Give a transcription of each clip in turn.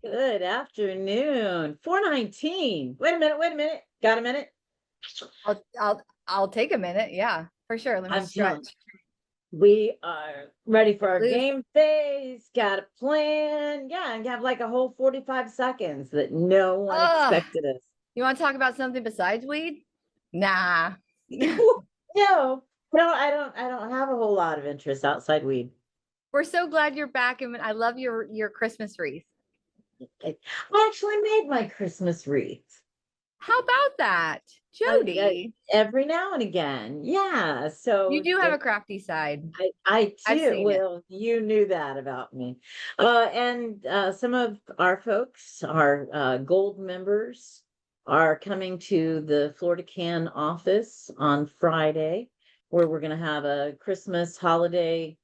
Good afternoon. 4:19. Wait a minute, wait a minute. Got a minute? I'll take a minute. Yeah, for sure. Let me I'm telling stretch. we are ready for our Loose. game phase. Got a plan. Yeah, and have like a whole 45 seconds that no one Oh, expected us. you want to talk about something besides weed? Nah. No, no, I don't have a whole lot of interest outside weed. We're so glad you're back, and I love your Christmas wreath. I actually made my Christmas wreath. How about that, I, Jody? every now and again. Yeah. You So do have a crafty side. I I've too, seen it. well, you knew that about me. And some of our folks, our gold members, are coming to the Florida Can office on Friday, where we're going to have a Christmas holiday,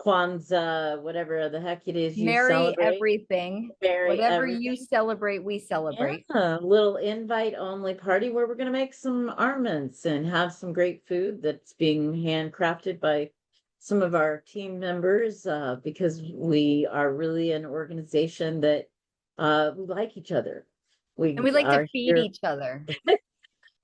Kwanzaa, whatever the heck it is you Merry celebrate. everything. Merry Whatever you everything. celebrate, we Yeah, celebrate. a little invite only party where we're going to make some ornaments and have some great food that's being handcrafted by some of our team members because we are really an organization that we like each other. And We we like to are feed here. each other.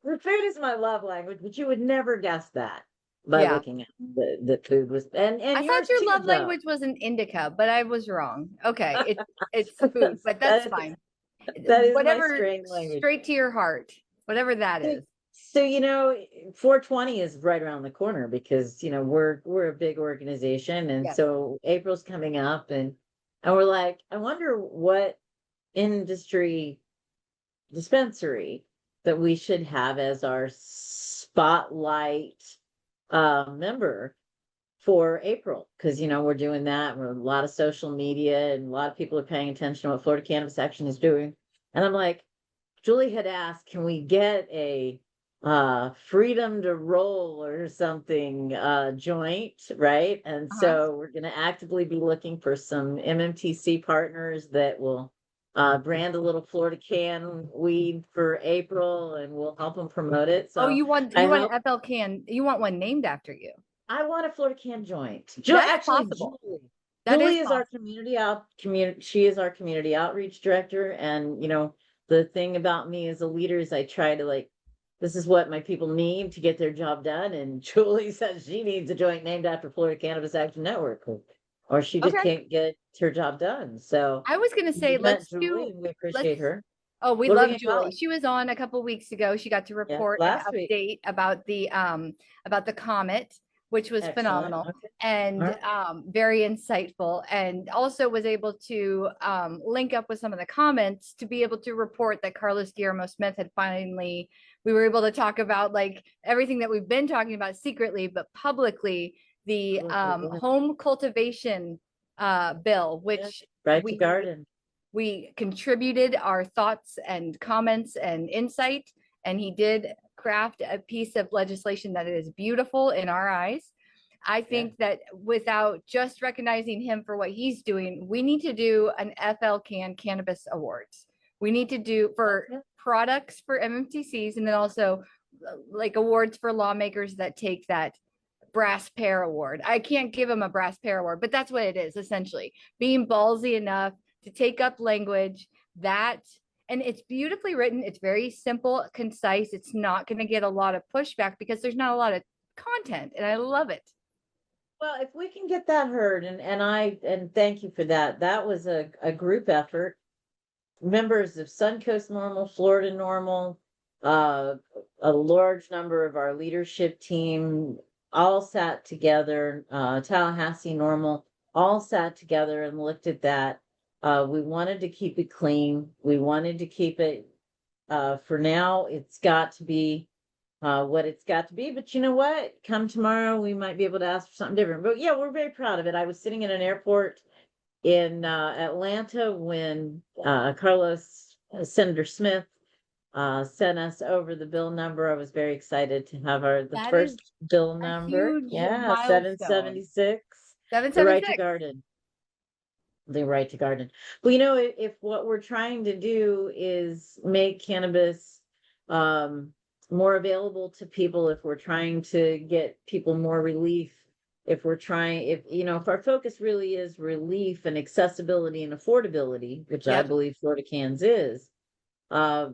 The food is my love language, but you would never guess that by Yeah. looking at the food was I and thought yours your too, love though. language was an indica, but I was wrong. Okay, it's food, but that's that is fine. that is my Whatever, strange language. straight to your heart, whatever that So, is. so 420 is right around the corner because we're a big organization, and Yes. so April's coming up, and we're like, I wonder what industry dispensary that we should have as our spotlight member for April, because we're doing that. We're a lot of social media, and a lot of people are paying attention to what Florida Cannabis Action is doing. And I'm like, Julie had asked, can we get a freedom to roll or something joint, right? And Uh-huh. so we're going to actively be looking for some MMTC partners that will brand a little Florida Can weed for April, and we'll help them promote it. Oh, So you I want an hope FL can. You want one named after you. I want a Florida Can joint. That's Actually, possible. That is Julie is our possible. community. She is our community outreach director, and the thing about me as a leader is I try to this is what my people need to get their job done. And Julie says she needs a joint named after Florida Cannabis Action Network, or she just Okay. can't get her job done. So I was gonna say we met Julie, and we let's appreciate her. oh, we What are we love gonna call Julie. it? She was on a couple weeks ago. She got to Yeah, report and last week. update about the comet, which was Excellent. phenomenal Okay. All and right. very insightful, and also was able to link up with some of the comments to be able to report that Carlos Guillermo Smith had finally we were able to talk about like everything that we've been talking about secretly but publicly, the Yeah, home cultivation bill, yeah. which Right to we garden. we contributed our thoughts and comments and insight, and he did craft a piece of legislation that is beautiful in our eyes. I Yeah. think that without just recognizing him for what he's doing, we need to do an FL CAN Cannabis Awards. We need to do for Okay. products for MMTCs, and then also like awards for lawmakers that take that brass pair award. I can't give him a brass pair award, but that's what it is essentially. Being ballsy enough to take up language that, and it's beautifully written. It's very simple, concise. It's not going to get a lot of pushback because there's not a lot of content, and I love it. Well, if we can get that heard, and thank you for that. That was a group effort. Members of Suncoast Normal, Florida Normal, uh, a large number of our leadership team all sat together, Tallahassee Normal, all sat together and looked at that. We wanted to keep it clean. We wanted to keep it, for now, it's got to be what it's got to be. But you know what? Come tomorrow, we might be able to ask for something different. But yeah, we're very proud of it. I was sitting in an airport in Atlanta when Carlos Senator Smith sent us over the bill number. I was very excited to have the That is first bill a number. huge Yeah, milestone. 776, the right to 776. garden. The right to garden. But if what we're trying to do is make cannabis more available to people, if we're trying to get people more relief if we're trying, if our focus really is relief and accessibility and affordability, which I Yep. believe Florida Cans is, uh,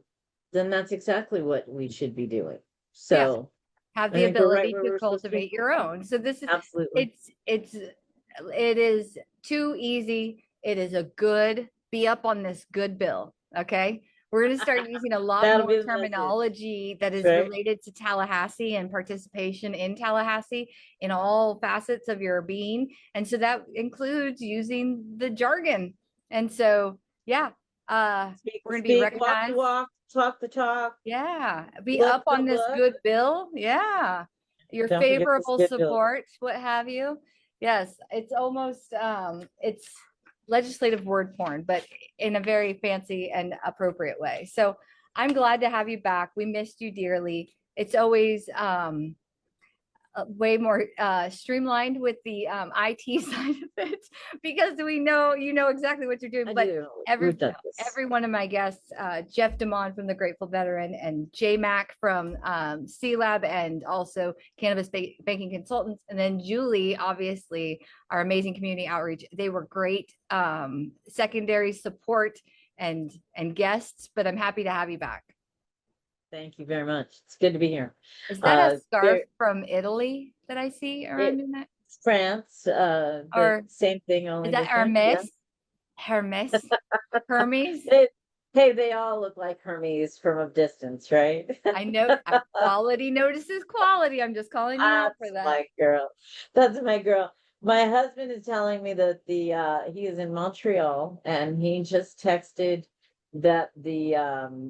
then that's exactly what we should be doing. Yeah. So Have I the think we're right ability where to we're supposed to be. cultivate your own. So this is, Absolutely. it is too easy. It is a good, be up on this good bill. Okay. We're going to start using a lot That'll be more the message, terminology that is right? related to Tallahassee and participation in Tallahassee in all facets of your being. And so that includes using the jargon. And so, yeah, Speak we're the going to be speak, walk the recognized. walk, talk the talk, Yeah, be look up the on this look. good bill. Yeah. Your Don't forget this favorable good bill. support, what have you. Yes, it's almost it's legislative word porn, but in a very fancy and appropriate way. So I'm glad to have you back. We missed you dearly. It's always way more streamlined with the IT side of it because we know you know exactly what you're doing. I But do. every We've done this. every one of my guests, Jeff Damon from the Grateful Veteran and J Mac from C Lab and also Cannabis Banking Consultants, and then Julie, obviously our amazing community outreach. They were great secondary support and guests. But I'm happy to have you back. Thank you very much. It's good to be here. Is that a scarf There, from Italy that I see around your neck? it's France, but Or same thing, is only that different. Yeah. Hermes? Hermes? Hey, they all look like Hermes from a distance, right? I know quality notices quality. I'm just calling you out for That's that. my girl. That's my girl. My husband is telling me that he is in Montreal and he just texted that the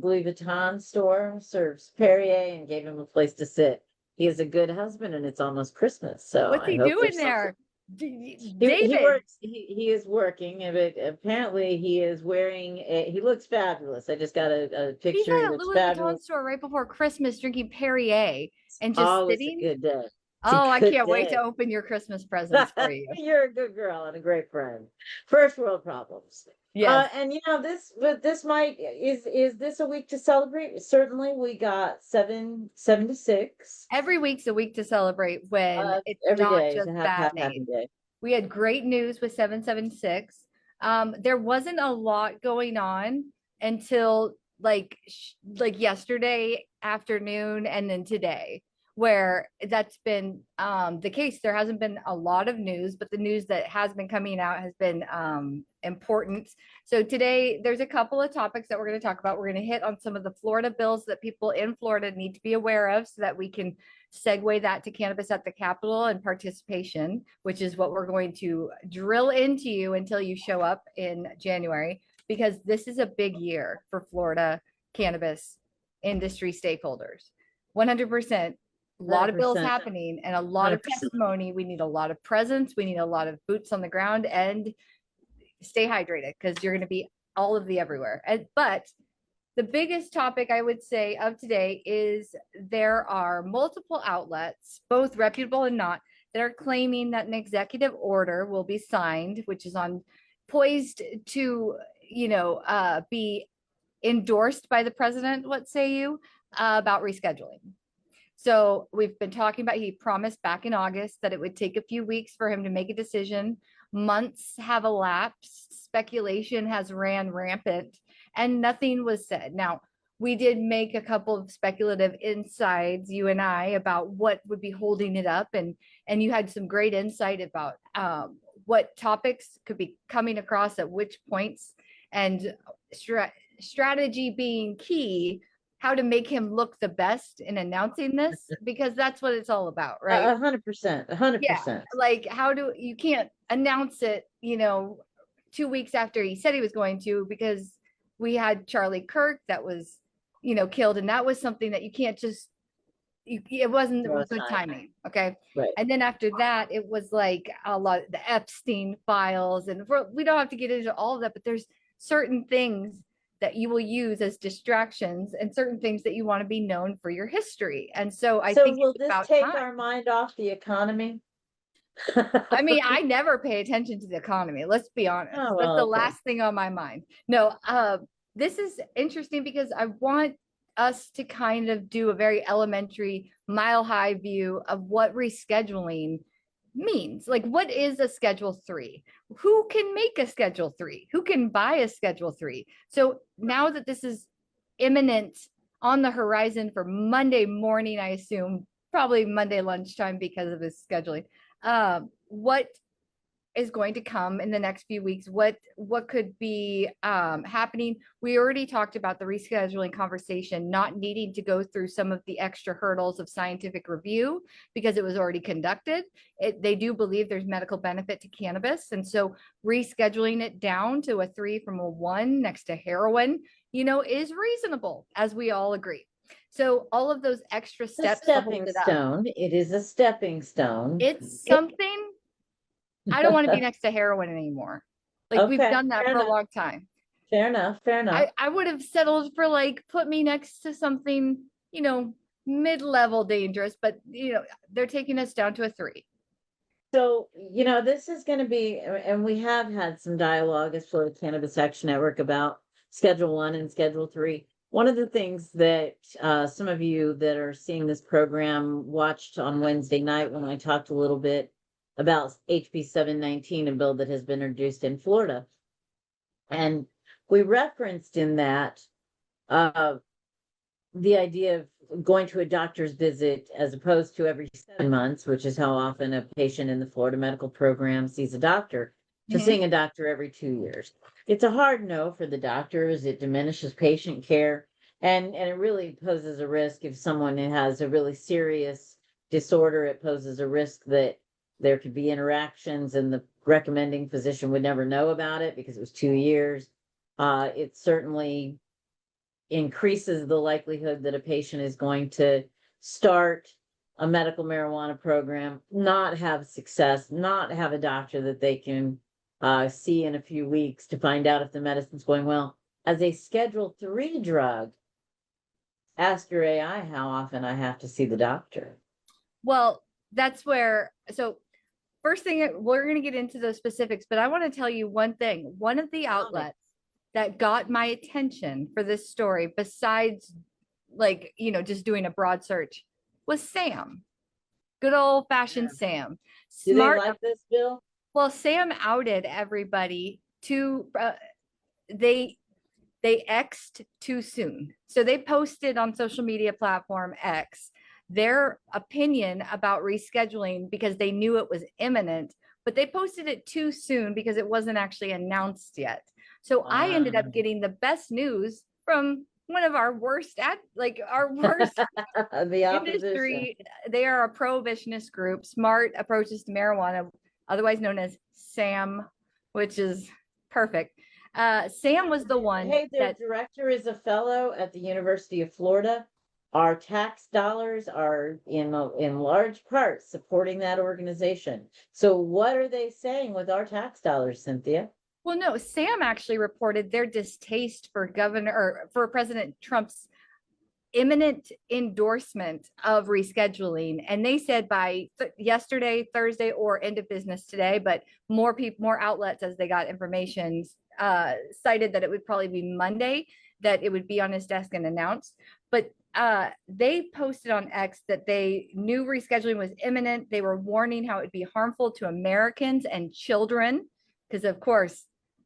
Louis Vuitton store serves Perrier and gave him a place to sit. He is a good husband and it's almost Christmas, so What's I he hope doing there's something. there? He David, works. He is working, but apparently he is wearing. He looks fabulous. I just got a he's picture. He at a looks Louis Vuitton fabulous. store right before Christmas drinking Perrier and just Oh, it's a sitting. good day. It's a Oh, I good can't wait to day. open your Christmas presents for you. You're a good girl and a great friend. First world problems. Yes. And this might is this a week to celebrate? Certainly, we got 776 Every week's a week to celebrate when it's every not day just to have bad happy names. day. We had great news with 776. There wasn't a lot going on until like yesterday afternoon and then today, where that's been the case. There hasn't been a lot of news, but the news that has been coming out has been important. So today there's a couple of topics that we're going to talk about. We're going to hit on some of the Florida bills that people in Florida need to be aware of so that we can segue that to cannabis at the Capitol and participation, which is what we're going to drill into you until you show up in January, because this is a big year for Florida cannabis industry stakeholders. 100%. A lot of bills 100%. happening and a lot of 100%. testimony. We need a lot of presence. We need a lot of boots on the ground and stay hydrated because you're going to be all of the everywhere. But the biggest topic I would say of today is there are multiple outlets, both reputable and not, that are claiming that an executive order will be signed, which is on poised to, be endorsed by the president. What say you about rescheduling? So we've been talking about, he promised back in August that it would take a few weeks for him to make a decision. Months have elapsed. Speculation has ran rampant and nothing was said. Now, we did make a couple of speculative insides, you and I, about what would be holding it up. And you had some great insight about what topics could be coming across at which points, and strategy being key, how to make him look the best in announcing this, because that's what it's all about, right? 100%. 100%. Like you can't announce it, 2 weeks after he said he was going to, because we had Charlie Kirk that was, killed. And that was something that you can't just, it wasn't good timing. Okay. Right. And then after that, it was like a lot of the Epstein files, and we don't have to get into all of that, but there's certain things that you will use as distractions and certain things that you want to be known for your history. And so I think will it's this about take time. our mind off the economy? I mean, I never pay attention to the economy. Let's be honest. Oh, well, That's the okay. last thing on my mind. No, this is interesting because I want us to kind of do a very elementary, mile high view of what rescheduling means. Like, what is a Schedule 3? Who can make a Schedule 3? Who can buy a Schedule 3? So now that this is imminent, on the horizon for Monday morning, I assume, probably Monday lunchtime because of his scheduling. What is going to come in the next few weeks? What could be happening? We already talked about the rescheduling conversation not needing to go through some of the extra hurdles of scientific review because it was already conducted. They do believe there's medical benefit to cannabis, and so rescheduling it down to a 3 from a 1 next to heroin, is reasonable, as we all agree. So all of those extra steps to hold it up. It is a stepping stone. It's something. I don't want to be next to heroin anymore. Like, we've done that for a long time. Fair enough. I would have settled for, like, put me next to something, mid-level dangerous, but they're taking us down to a 3. So, this is going to be, and we have had some dialogue as for the Cannabis Action Network about Schedule 1 and Schedule 3. One of the things that some of you that are seeing this program watched on Wednesday night when I talked a little bit about HB 719, a bill that has been introduced in Florida. And we referenced in that the idea of going to a doctor's visit as opposed to every 7 months, which is how often a patient in the Florida medical program sees a doctor, to seeing a doctor every 2 years. It's a hard no for the doctors. It diminishes patient care. And it really poses a risk if someone has a really serious disorder. It poses a risk that there could be interactions and the recommending physician would never know about it because it was 2 years. It certainly increases the likelihood that a patient is going to start a medical marijuana program, not have success, not have a doctor that they can see in a few weeks to find out if the medicine's going well. As a Schedule 3 drug, ask your AI how often I have to see the doctor. Well, that's where, so first thing, we're going to get into those specifics, but I want to tell you one thing. One of the outlets that got my attention for this story, besides just doing a broad search, was Sam. Good old fashioned Sam. Smart. Do they like this bill? Well, Sam outed everybody to, they X'd too soon. So they posted on social media platform X their opinion about rescheduling because they knew it was imminent, but they posted it too soon because it wasn't actually announced yet. So I ended up getting the best news from one of our worst the industry. They are a prohibitionist group, Smart Approaches to Marijuana, otherwise known as SAM, which is perfect. Sam was the one. Hey, their director is a fellow at the University of Florida. Our tax dollars are in large part supporting that organization. So what are they saying with our tax dollars, Cynthia? Well, no, Sam actually reported their distaste for for President Trump's imminent endorsement of rescheduling. And they said by yesterday, Thursday, or end of business today, but more outlets, as they got information, cited that it would probably be Monday that it would be on his desk and announced. But they posted on X that they knew rescheduling was imminent. They were warning how it would be harmful to Americans and children, because of course,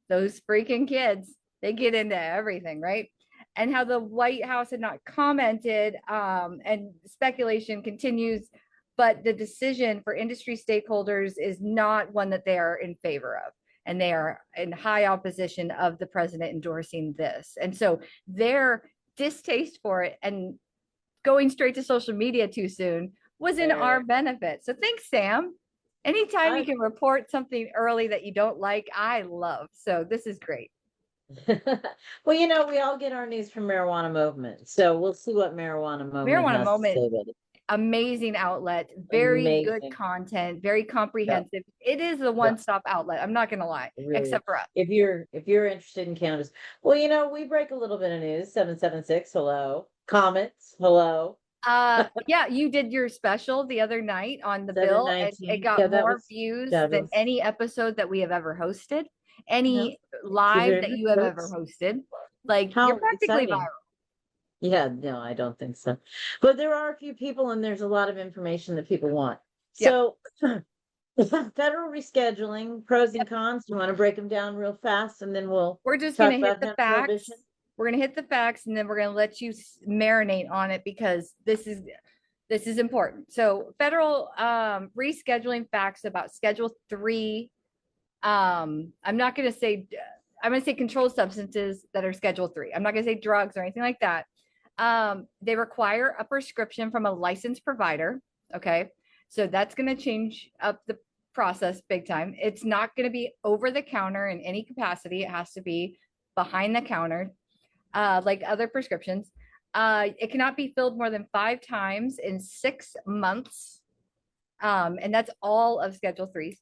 those freaking kids, they get into everything, right? And how the White House had not commented, and speculation continues, but the decision for industry stakeholders is not one that they are in favor of. And they are in high opposition of the president endorsing this. And so their distaste for it and going straight to social media too soon was in our benefit. So thanks, Sam. Anytime you can report something early that you don't like, I love. So this is great. Well, we all get our news from Marijuana Movement. So we'll see what Marijuana Movement amazing outlet, very good content, very comprehensive. It is a one-stop outlet. I'm not going to lie, really, except for us. If you're interested in cannabis, well, we break a little bit of news. 776, hello. Comments, hello. Yeah, you did your special the other night on the bill, and it got more views than any episode that we have ever hosted, any live that you have ever hosted. Like, you're practically viral. Yeah, no, I don't think so. But there are a few people and there's a lot of information that people want. So Federal rescheduling, pros and cons. You want to break them down real fast, and then we'll We're just talk gonna hit about the hemp facts. prohibition. We're gonna hit the facts, and then we're gonna let you marinate on it because this is important. So federal rescheduling facts about Schedule 3. I'm not gonna say I'm gonna say controlled substances that are Schedule 3. I'm not gonna say drugs or anything like that. They require a prescription from a licensed provider. Okay, so that's gonna change up the process big time. It's not gonna be over the counter in any capacity. It has to be behind the counter, like other prescriptions. It cannot be filled more than 5 times in 6 months. And that's all of Schedule 3s.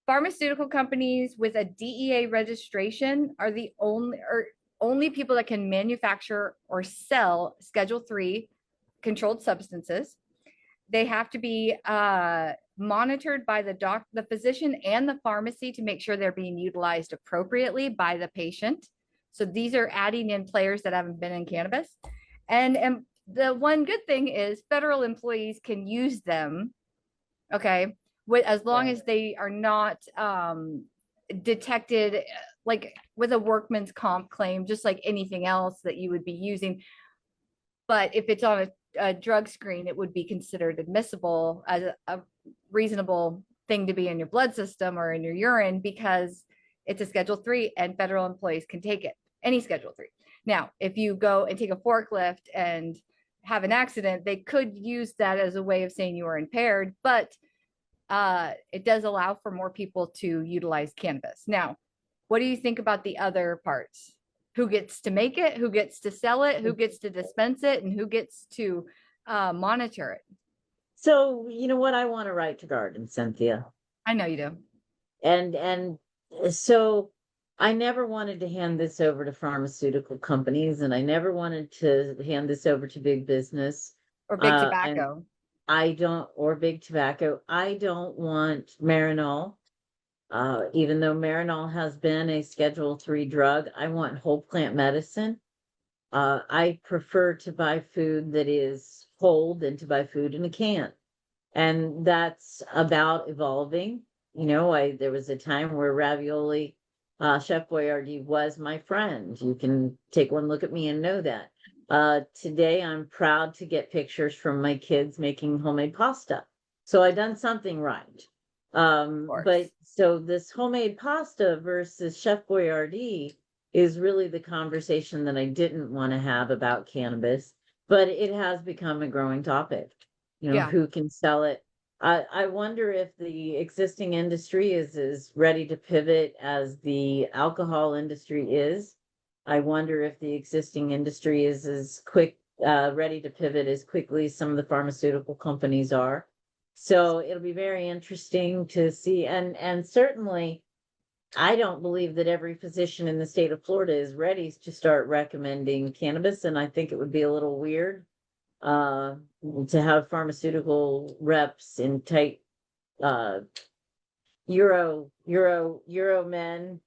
Pharmaceutical companies with a DEA registration are the only people that can manufacture or sell Schedule 3 controlled substances. They have to be monitored by the physician and the pharmacy to make sure they're being utilized appropriately by the patient. So these are adding in players that haven't been in cannabis. And the one good thing is federal employees can use them, okay, as long as they are not detected like with a workman's comp claim, just like anything else that you would be using. But if it's on a drug screen, it would be considered admissible as a reasonable thing to be in your blood system or in your urine because it's a Schedule 3 and federal employees can take it, any Schedule 3. Now, if you go and take a forklift and have an accident, they could use that as a way of saying you were impaired, but it does allow for more people to utilize cannabis. Now, what do you think about the other parts? Who gets to make it, who gets to sell it, who gets to dispense it, and who gets to monitor it? So, you know what? I want to write to Jargon, Cynthia. I know you do. And so I never wanted to hand this over to pharmaceutical companies, and I never wanted to hand this over to big business. Or big And tobacco. or big tobacco. I don't want Marinol. Even though Marinol has been a Schedule 3 drug, I want whole plant medicine. I prefer to buy food that is whole than to buy food in a can. And that's about evolving. You know, there was a time where ravioli, Chef Boyardee was my friend. You can take one look at me and know that. Today, I'm proud to get pictures from my kids making homemade pasta. So I done something right. But so this homemade pasta versus Chef Boyardee is really the conversation that I didn't want to have about cannabis, but it has become a growing topic. You know, Yeah. who can sell it? I wonder if the existing industry is as ready to pivot as the alcohol industry is. I wonder if the existing industry is as ready to pivot as quickly as some of the pharmaceutical companies are. So it'll be very interesting to see. And certainly, I don't believe that every physician in the state of Florida is ready to start recommending cannabis. And I think it would be a little weird to have pharmaceutical reps in tight Euro men.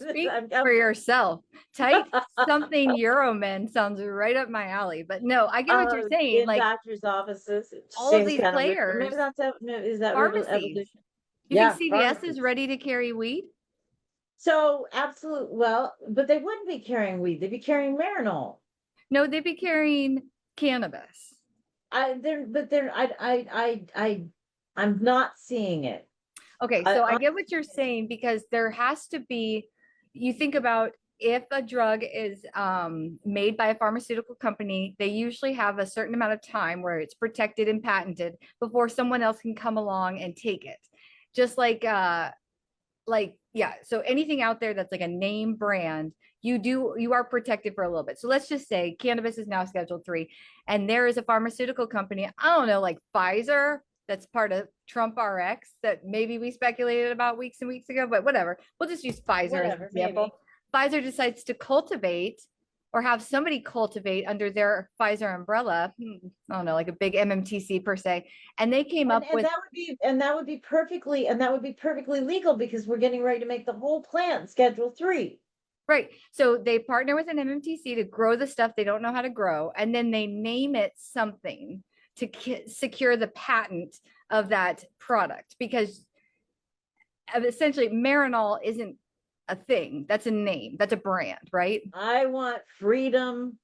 Speak for yourself. Tight something Euromen sounds right up my alley. But no, I get what you're saying. In Like doctors' offices, all of these players, maybe that's is that pharmacies. evolution? You Yeah, think CVS pharmacies. is ready to carry weed? So absolute. Well, but they wouldn't be carrying weed. They'd be carrying Marinol. No, they'd be carrying cannabis. I'm not seeing it. Okay, so I get what you're saying because there has to be, you think about if a drug is made by a pharmaceutical company, they usually have a certain amount of time where it's protected and patented before someone else can come along and take it. Just like yeah, so anything out there that's like a name brand, you are protected for a little bit. So let's just say cannabis is now Schedule 3 and there is a pharmaceutical company, I don't know, like Pfizer, that's part of Trump RX that maybe we speculated about weeks and weeks ago, but whatever. We'll just use Pfizer as an example. Maybe. Pfizer decides to cultivate or have somebody cultivate under their Pfizer umbrella. I don't know, like a big MMTC per se. And they came up with that would be perfectly legal because we're getting ready to make the whole plant Schedule 3. Right. So they partner with an MMTC to grow the stuff they don't know how to grow, and then they name it something to secure the patent of that product, because essentially Marinol isn't a thing. That's a name. That's a brand, right? I want freedom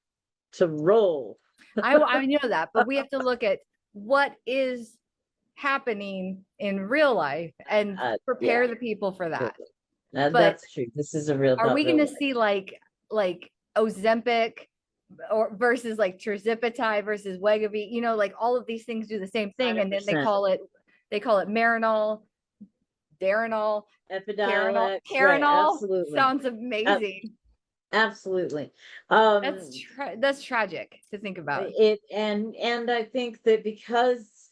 to roll. I know that, but we have to look at what is happening in real life and prepare Yeah, the people for that. But that's true. This is a real. Are we going to see like Ozempic or versus like tirzepatide versus Wegovy? You know, like all of these things do the same thing, 100%. And then they call it Marinol, Darinol, Epidiolex, Carinol. Absolutely, sounds amazing. Absolutely. That's tragic to think about it, and I think that because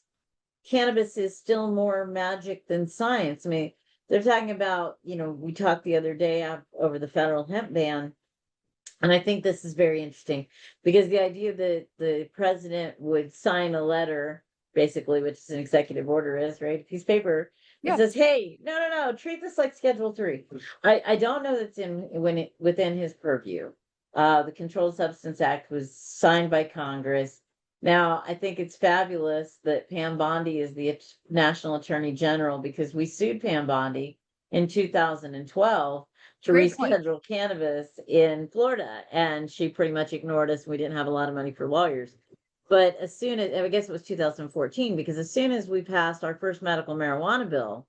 cannabis is still more magic than science. I mean, they're talking about, we talked the other day over the federal hemp ban, and I think this is very interesting because the idea that the president would sign a letter, basically, which is an executive order is, right? A piece of paper. It says, hey, no, treat this like Schedule 3. I don't know that's within his purview. The Controlled Substance Act was signed by Congress. Now, I think it's fabulous that Pam Bondi is the National Attorney General because we sued Pam Bondi in 2012 to reschedule cannabis in Florida, and she pretty much ignored us. We didn't have a lot of money for lawyers. But as soon as, I guess it was 2014, because as soon as we passed our first medical marijuana bill,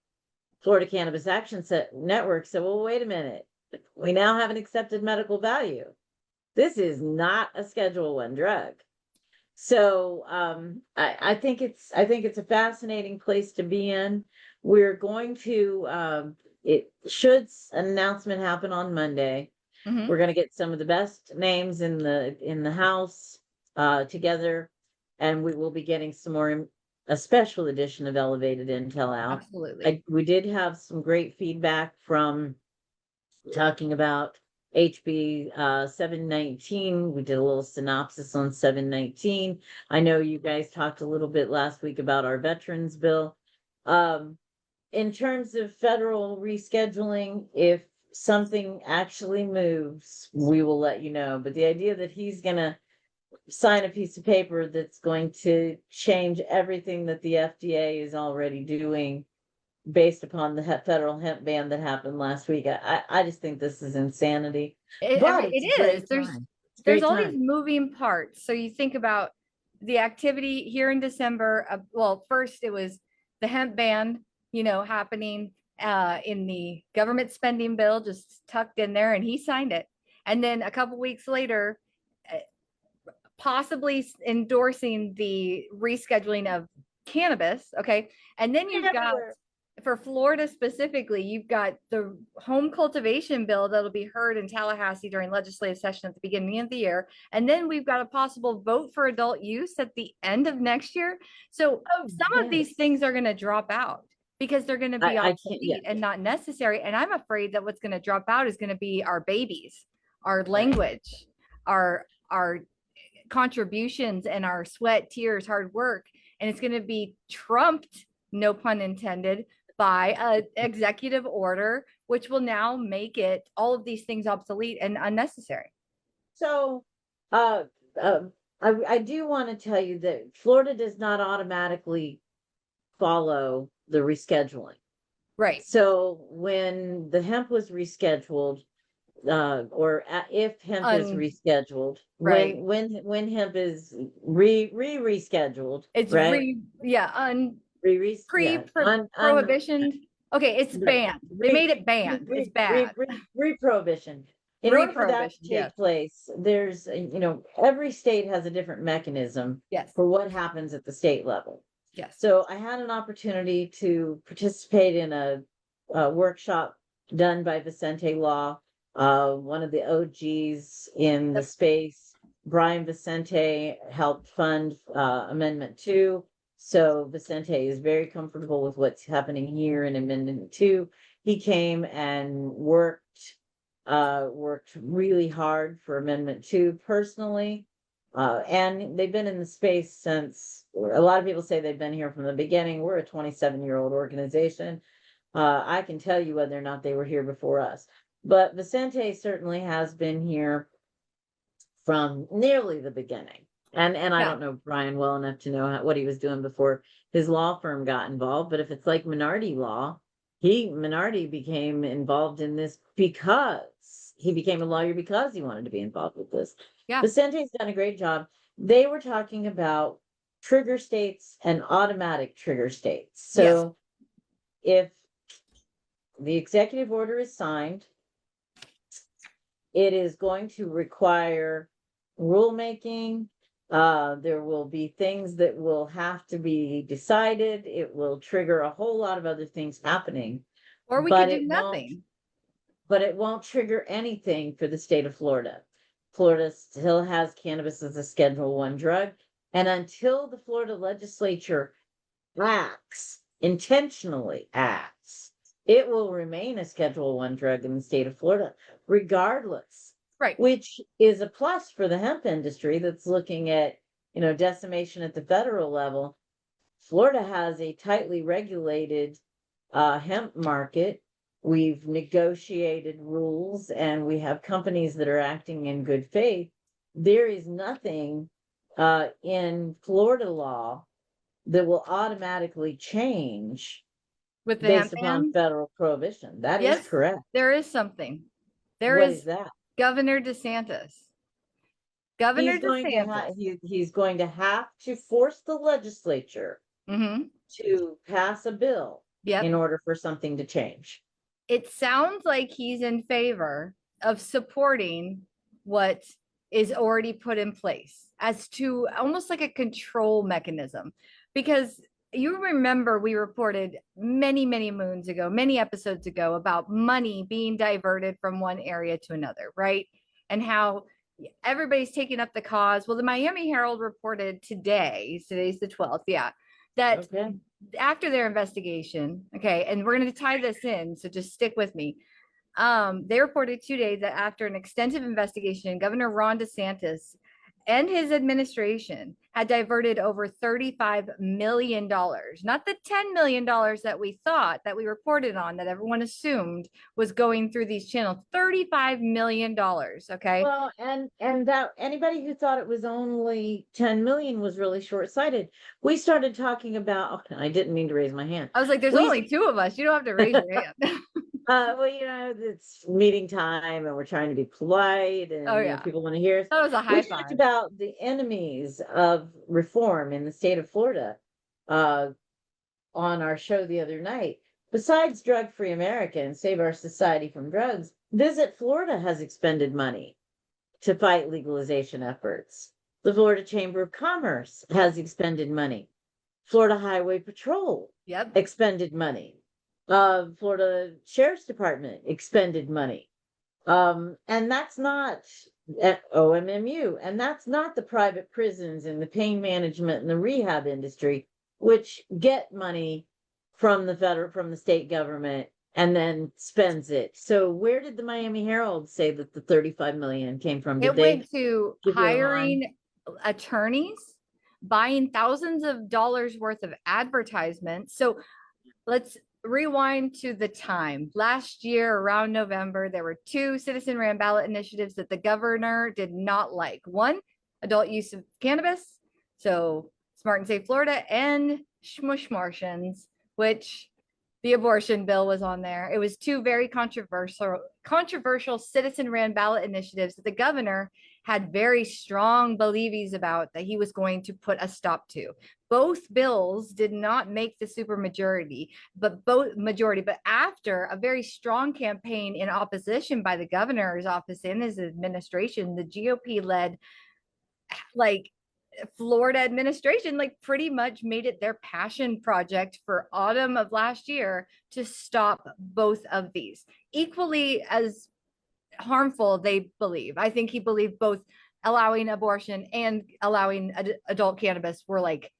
Florida Cannabis Action Network said, well, wait a minute. We now have an accepted medical value. This is not a Schedule 1 drug. So I think it's a fascinating place to be in. We're going to, should an announcement happen on Monday, we're going to get some of the best names in the House together, and we will be getting some more, a special edition of Elevated Intel out. Absolutely. We did have some great feedback from talking about HB 719. We did a little synopsis on 719. I know you guys talked a little bit last week about our veterans bill. In terms of federal rescheduling, if something actually moves, we will let you know. But the idea that he's going to sign a piece of paper that's going to change everything that the FDA is already doing based upon the federal hemp ban that happened last week, I just think this is insanity. It is. There's all these moving parts. So you think about the activity here in December. Well, first it was the hemp ban, happening in the government spending bill, just tucked in there, and he signed it. And then a couple weeks later, possibly endorsing the rescheduling of cannabis. Okay. And then you've got, for Florida specifically, you've got the home cultivation bill that'll be heard in Tallahassee during legislative session at the beginning of the year. And then we've got a possible vote for adult use at the end of next year. So some of these things are going to drop out because they're going to be obsolete and not necessary. And I'm afraid that what's going to drop out is going to be our babies, our language, our contributions, and our sweat, tears, hard work. And it's going to be trumped, no pun intended, by an executive order, which will now make it all of these things obsolete and unnecessary. So I do want to tell you that Florida does not automatically follow the rescheduling. Right. So when the hemp was rescheduled, if hemp is rescheduled, right, when hemp is rescheduled, it's right? Prohibition. Okay, it's banned. They made it banned. It's bad. Re-prohibition. In order for that to take place, there's, every state has a different mechanism for what happens at the state level. Yes. So I had an opportunity to participate in a workshop done by Vicente Law, one of the OGs in the space. Brian Vicente helped fund Amendment 2. So Vicente is very comfortable with what's happening here in Amendment 2. He came and worked really hard for Amendment 2 personally. And they've been in the space since, a lot of people say they've been here from the beginning. We're a 27-year-old organization. I can tell you whether or not they were here before us. But Vicente certainly has been here from nearly the beginning. And I don't know Brian well enough to know what he was doing before his law firm got involved. But if it's like Minardi law, Minardi became involved in this because he became a lawyer because he wanted to be involved with this. Yeah. Vicente's done a great job. They were talking about trigger states and automatic trigger states. So if the executive order is signed, it is going to require rulemaking. There will be things that will have to be decided. It will trigger a whole lot of other things happening. Or we but could do it nothing. But it won't trigger anything for the state of Florida. Florida still has cannabis as a Schedule I drug. And until the Florida legislature intentionally acts, it will remain a Schedule I drug in the state of Florida, regardless. Right. Which is a plus for the hemp industry that's looking at, decimation at the federal level. Florida has a tightly regulated hemp market. We've negotiated rules and we have companies that are acting in good faith. There is nothing in Florida law that will automatically change With the based hemp upon ban? Federal prohibition. That is Yes, correct. there is something. There What is is that? Governor DeSantis. Governor He's going DeSantis. he's going to have to force the legislature to pass a bill Yep. in order for something to change. It sounds like he's in favor of supporting what is already put in place as to almost like a control mechanism. Because you remember we reported many, many moons ago, many episodes ago, about money being diverted from one area to another, right? And how everybody's taking up the cause. Well, the Miami Herald reported today's the 12th, that after their investigation, and we're going to tie this in, so just stick with me. They reported today that after an extensive investigation, Governor Ron DeSantis and his administration had diverted over $35 million, not the $10 million that we thought, that we reported on, that everyone assumed was going through these channels. $35 million. Okay. Well, and that anybody who thought it was only 10 million was really short-sighted. We started talking about, I didn't mean to raise my hand. I was like, there's only two of us. You don't have to raise your hand. Well, it's meeting time and we're trying to be polite and people want to hear us. That was a high five. We talked about the enemies of reform in the state of Florida on our show the other night. Besides Drug-Free America and Save Our Society from Drugs, Visit Florida has expended money to fight legalization efforts. The Florida Chamber of Commerce has expended money. Florida Highway Patrol expended money. Florida Sheriff's Department expended money. And that's not OMMU, and that's not the private prisons and the pain management and the rehab industry, which get money from the state government and then spends it. So where did the Miami Herald say that the 35 million came from? It went to hiring attorneys, buying thousands of dollars worth of advertisements. So let's rewind to the time. Last year, around November, there were two citizen ran ballot initiatives that the governor did not like. One, adult use of cannabis, so Smart and Safe Florida, and Schmush Martians, which the abortion bill was on there. It was two very controversial citizen ran ballot initiatives that the governor had very strong believes about, that he was going to put a stop to. Both bills did not make the super majority, but after a very strong campaign in opposition by the governor's office and his administration, the GOP led Florida administration pretty much made it their passion project for autumn of last year to stop both of these. Equally as harmful, they believe. I think he believed both allowing abortion and allowing adult cannabis were like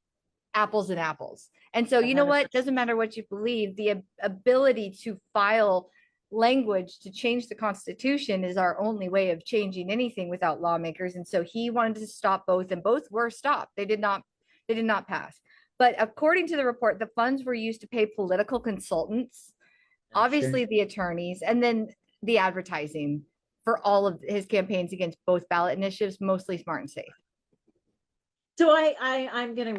apples and apples. And so, you know what? Doesn't matter what you believe, the ability to file language to change the Constitution is our only way of changing anything without lawmakers. And so he wanted to stop both, and both were stopped. They did not pass. But according to the report, the funds were used to pay political consultants, obviously the attorneys, and then the advertising for all of his campaigns against both ballot initiatives, mostly Smart and Safe. So I'm gonna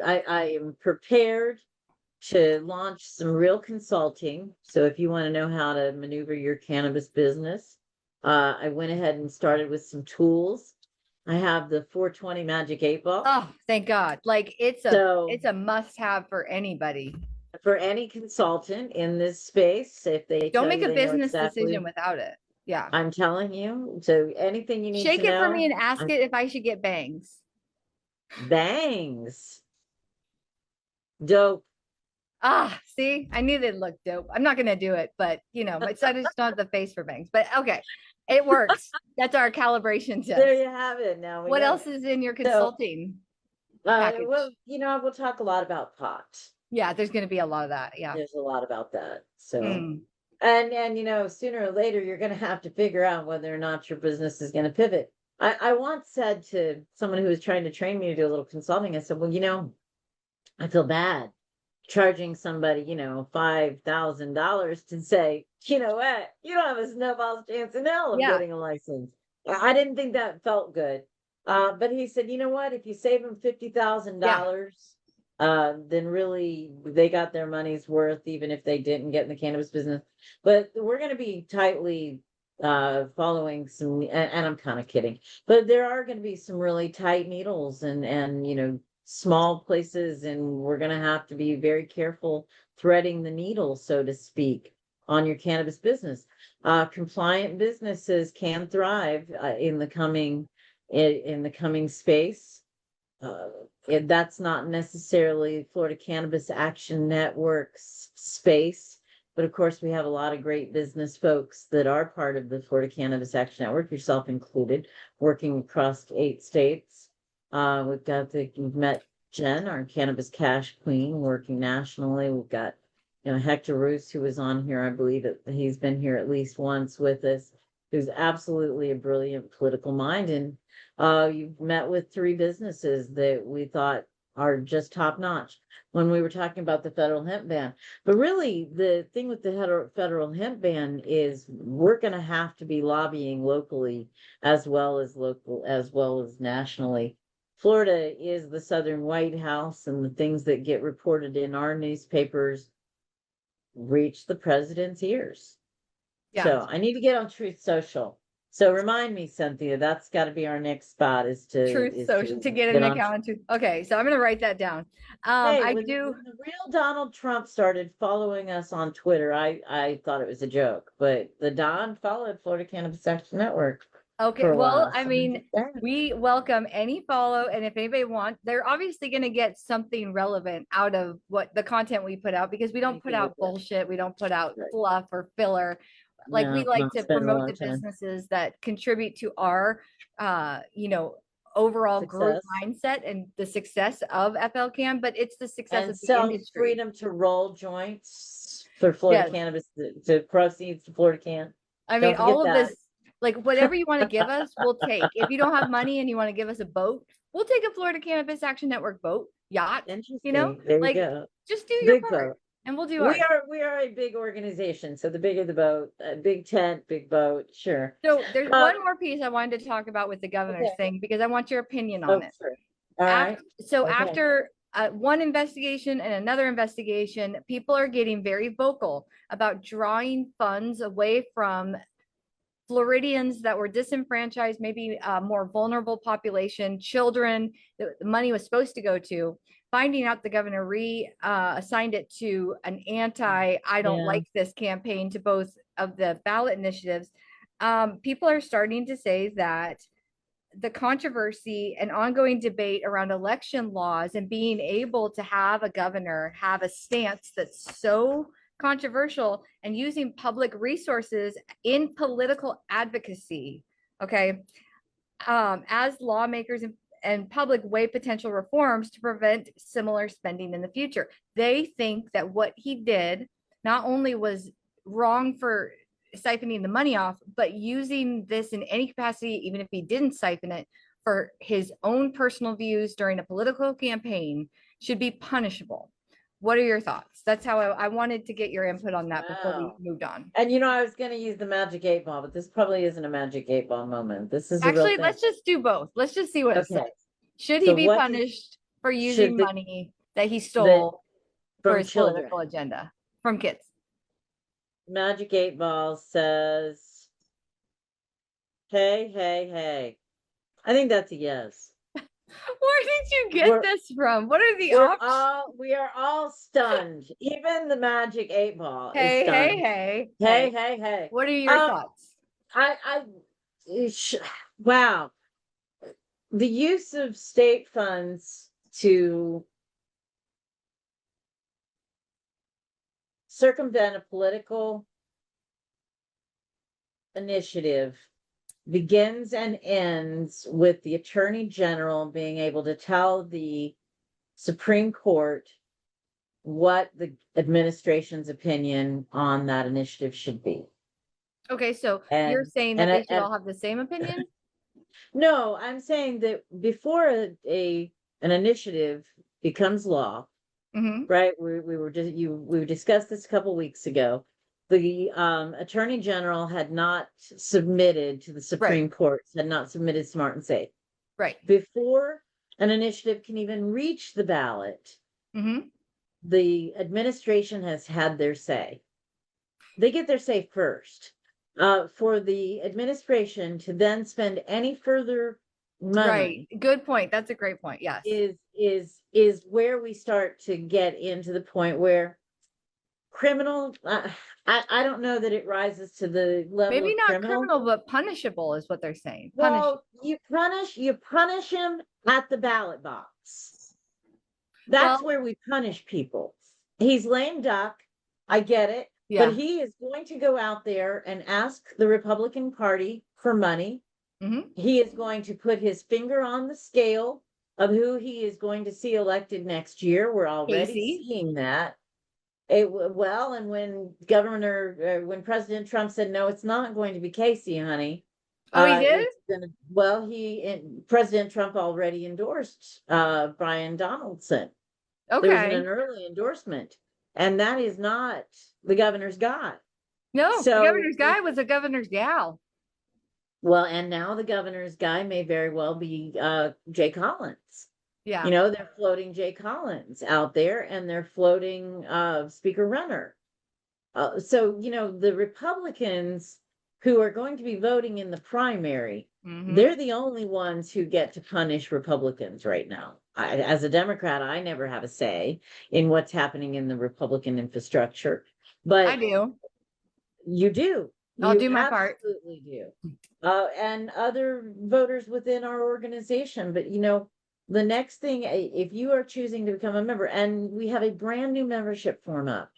I am prepared to launch some real consulting. So if you want to know how to maneuver your cannabis business, I went ahead and started with some tools. I have the 420 Magic 8 Ball. Oh, thank God. Like So it's a must have for anybody. for any consultant in this space, if they Don't tell make you a they know business decision exactly, without it. Yeah. I'm telling you. So anything you need to Shake it for me know, and ask it if I should get bangs. bangs, dope. Ah, see, I knew they'd look dope. I'm not gonna do it, but you know, my son just don't have the face for bangs. But okay, it works. That's our calibration There test. you have it. Now we What know. else is in your So, consulting well, package? we'll talk a lot about pot. Yeah, there's gonna be a lot of that. Yeah. There's a lot about that. So, Mm. and sooner or later, you're going to have to figure out whether or not your business is going to pivot. I once said to someone who was trying to train me to do a little consulting, I said, well, I feel bad charging somebody, $5,000 to say, you know what, you don't have a snowball's chance in hell of Yeah. getting a license. I didn't think that felt good. But he said, you know what, if you save them Yeah. $50,000, then really they got their money's worth, even if they didn't get in the cannabis business. But we're going to be tightly following some, and I'm kind of kidding, but there are going to be some really tight needles and small places, and we're going to have to be very careful threading the needle, so to speak, on your cannabis business. Compliant businesses can thrive in the coming space. Uh, that's not necessarily Florida Cannabis Action Network's space, but of course we have a lot of great business folks that are part of the Florida Cannabis Action Network, yourself included, working across 8 states. We've met Jen, our cannabis cash queen, working nationally. We've got, Hector Roos, who was on here. I believe that he's been here at least once with us, who's absolutely a brilliant political mind. And you've met with 3 businesses that we thought are just top notch when we were talking about the federal hemp ban. But really, the thing with the federal hemp ban is we're going to have to be lobbying locally as well as nationally. Florida is the Southern White House, and the things that get reported in our newspapers reach the president's ears. Yeah. So I need to get on Truth Social. So remind me, Cynthia, that's got to be our next spot Truth Social to get get an on. account to. Okay, so I'm gonna write that down. Hey, I when do. the real Donald Trump started following us on Twitter, I thought it was a joke, but the Don followed Florida Cannabis Action Network Okay, for a well, while. I So mean, yeah, we welcome any follow, and if anybody wants, they're obviously going to get something relevant out of what the content we put out because we don't put anything with out it. bullshit, we don't put out Right. fluff or filler. Like we No, like not to spend a promote lot the of time. businesses that contribute to our, you know, overall growth Success. mindset and the success of FL CAN, but it's the success And of the sell industry. freedom to roll joints for Florida Yes. Cannabis to proceeds to Florida Can. I mean, Don't forget all of that. this, like whatever you want to give us, we'll take. If you don't have money and you want to give us a boat, we'll take a Florida Cannabis Action Network boat, yacht, Interesting. There you like go. just do your Big part boat. and we'll do We ours. are a big organization, so the bigger the boat, big tent, big boat, sure. So there's Um, one more piece I wanted to talk about with the governor's okay. thing because I want your opinion on Oh, it. sure. All After, right. so Okay. after one investigation and another investigation, people are getting very vocal about drawing funds away from Floridians that were disenfranchised, maybe more vulnerable population, children that the money was supposed to go to. Finding out the governor assigned it to an I don't Yeah. like this campaign to both of the ballot initiatives. People are starting to say that the controversy and ongoing debate around election laws and being able to have a governor have a stance that's so controversial and using public resources in political advocacy, okay, as lawmakers and public weigh potential reforms to prevent similar spending in the future. They think that what he did not only was wrong for siphoning the money off, but using this in any capacity, even if he didn't siphon it for his own personal views during a political campaign, should be punishable. What are your thoughts? That's how I wanted to get your input on that before we Wow. moved on. And I was going to use the magic 8 ball, but this probably isn't a magic 8 ball moment. This is a real Actually, thing. let's just do both. Let's just see what it says. Okay. Should he So be what punished for should using money that he the stole for from his children? political agenda from kids? Magic 8 Ball says, hey, hey, hey. I think that's a yes. Where did you get We're- this from? What are the We're options? we are all stunned. Even the Magic 8 Ball is Hey, stunned. hey, hey, Hey, hey. hey, hey. What are your Um, thoughts? Wow. The use of state funds to circumvent a political initiative begins and ends with the Attorney General being able to tell the Supreme Court what the administration's opinion on that initiative should be. Okay, so you're And saying that and they should and all have the same opinion? no, I'm saying that before an initiative becomes law, Mm-hmm. right? We discussed this a couple weeks ago. The Attorney General had not submitted to the Supreme Court, had not submitted Smart and Safe. Right. Before an initiative can even reach the ballot, Mm-hmm. the administration has had their say. They get their say first. For the administration to then spend any further money Right. Good point. That's a great point. Yes. is where we start to get into the point where criminal, I don't know that it rises to the level Maybe of not criminal. criminal, but punishable is what they're saying. Well, you punish him at the ballot box. That's Well, where we punish people. He's lame duck. I get it. yeah. But he is going to go out there and ask the Republican Party for money. Mm-hmm. He is going to put his finger on the scale of who he is going to see elected next year. We're already Casey. seeing that. Well, and when President Trump said, no, it's not going to be Casey, honey. Oh, he did? It's gonna, well, President Trump already endorsed Brian Donaldson. There was an Okay. early endorsement, and that is not the governor's guy. No, the So, governor's guy was a governor's gal. well, and now the governor's guy may very well be Jay Collins. Yeah. You know, they're floating Jay Collins out there, and they're floating Speaker Runner. So, you know, the Republicans who are going to be voting in the primary, Mm-hmm. they're the only ones who get to punish Republicans right now. As a Democrat, I never have a say in what's happening in the Republican infrastructure, I but do. you do. I'll You do my part. absolutely do. And other voters within our organization. But, you know, the next thing, if you are choosing to become a member, and we have a brand new membership form up.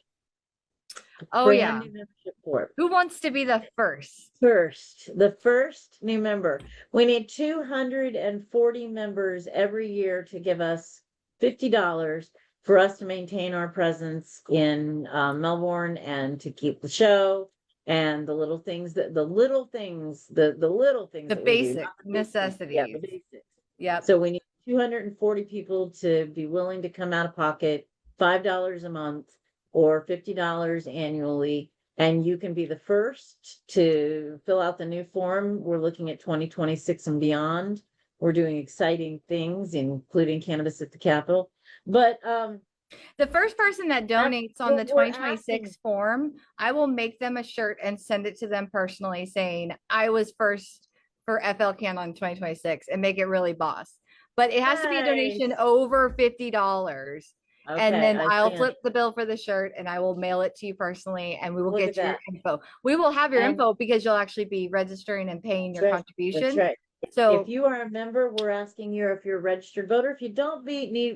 Oh, Brand yeah. new membership form. Who wants to be the first? The first new member. We need 240 members every year to give us $50 for us to maintain our presence in Melbourne and to keep the show and the little things The that we do, basic not the big things. necessities. Yeah, the basics. Yep. So we need 240 people to be willing to come out of pocket, $5 a month or $50 annually. And you can be the first to fill out the new form. We're looking at 2026 and beyond. We're doing exciting things, including cannabis at the Capitol. But the first person that donates on the what we're 2026 asking. form, I will make them a shirt and send it to them personally saying, I was first for FL CAN on 2026 and make it really boss. But it has to be a donation Nice. over $50. And Okay, then I I'll stand. flip the bill for the shirt and I will mail it to you personally and we will Look get at your that. info. We will have your And- info because you'll actually be registering and paying your That's right. contribution. That's right. So If you are a member, we're asking you if you're a registered voter. If you don't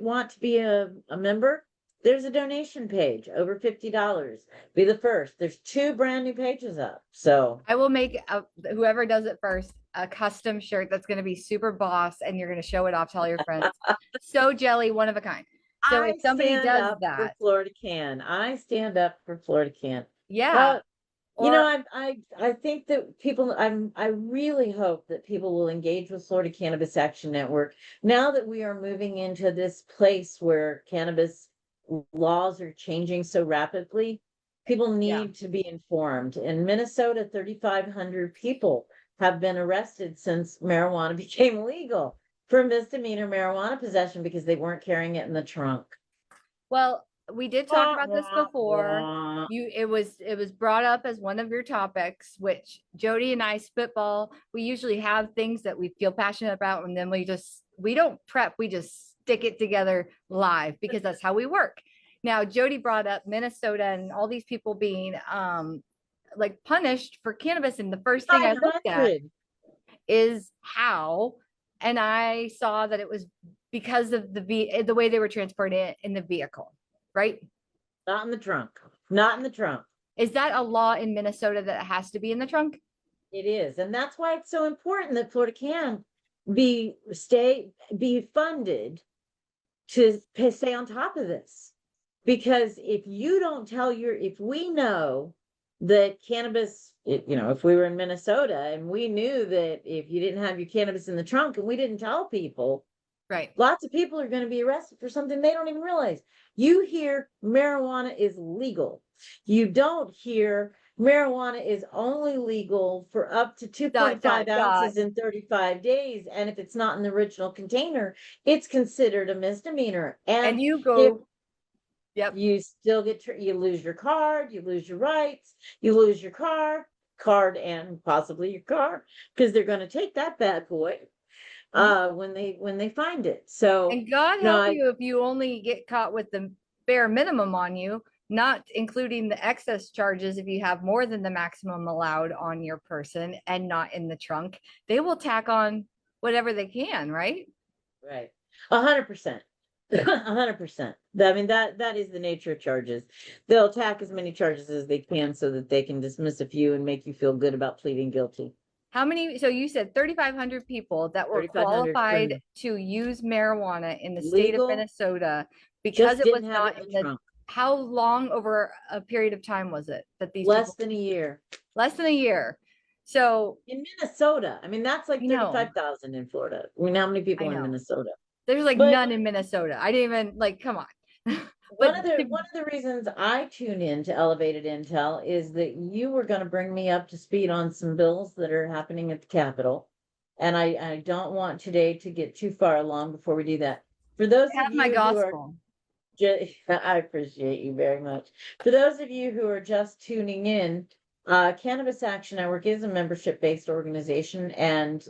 want to be a member, there's a donation page over $50. Be the first. There's 2 brand new pages up. So I will make whoever does it first a custom shirt that's going to be super boss and you're going to show it off to all your friends. So jelly, one of a kind. So if somebody stand does up for that, Florida CAN. I stand up for Florida CAN. yeah. You know, I think that people, I really hope that people will engage with Florida Cannabis Action Network now that we are moving into this place where cannabis laws are changing so rapidly. People need to be informed. In Minnesota, 3,500 people have been arrested since marijuana became legal. for misdemeanor marijuana possession because they weren't carrying it in the trunk. Well, we did talk about this Wah, before. wah. It was brought up as one of your topics, which Jody and I spitball. We usually have things that we feel passionate about, and then we don't prep, we just stick it together live because that's how we work. Now, Jody brought up Minnesota and all these people being like punished for cannabis, and the first thing I looked at 500. is how, and I saw that it was because of the way they were transporting it in the vehicle, right? Not in the trunk. Not in the trunk. Is that a law in Minnesota that it has to be in the trunk? It is. And that's why it's so important that Florida can be funded to stay on top of this. Because if you don't tell if we know that cannabis, if we were in Minnesota and we knew that if you didn't have your cannabis in the trunk and we didn't tell people, right, lots of people are going to be arrested for something they don't even realize. You hear marijuana is legal. You don't hear marijuana is only legal for up to 2.5 ounces in 35 days. And if it's not in the original container, it's considered a misdemeanor. And you go, yep. You still you lose your card, you lose your rights, you lose your card and possibly your car, because they're going to take that bad boy when they find it. So, and God help you if you only get caught with the bare minimum on you, not including the excess charges. If you have more than the maximum allowed on your person and not in the trunk, they will tack on whatever they can, right? Right. 100%. 100%. I mean, that is the nature of charges. They'll attack as many charges as they can so that they can dismiss a few and make you feel good about pleading guilty. How many? So you said 3,500 people that were qualified to use marijuana in the state of Minnesota because it was not in the trunk. How long over a period of time was it that these less than a year? Less than a year. So in Minnesota, I mean, that's like 35,000 in Florida. I mean, how many people are in Minnesota? There's like none in Minnesota. I didn't even come on. One of the reasons I tune in to Elevated Intel is that you were going to bring me up to speed on some bills that are happening at the Capitol. And I don't want today to get too far along before we do that. For those of you who are, I appreciate you very much. For those of you who are just tuning in, Cannabis Action Network is a membership-based organization, and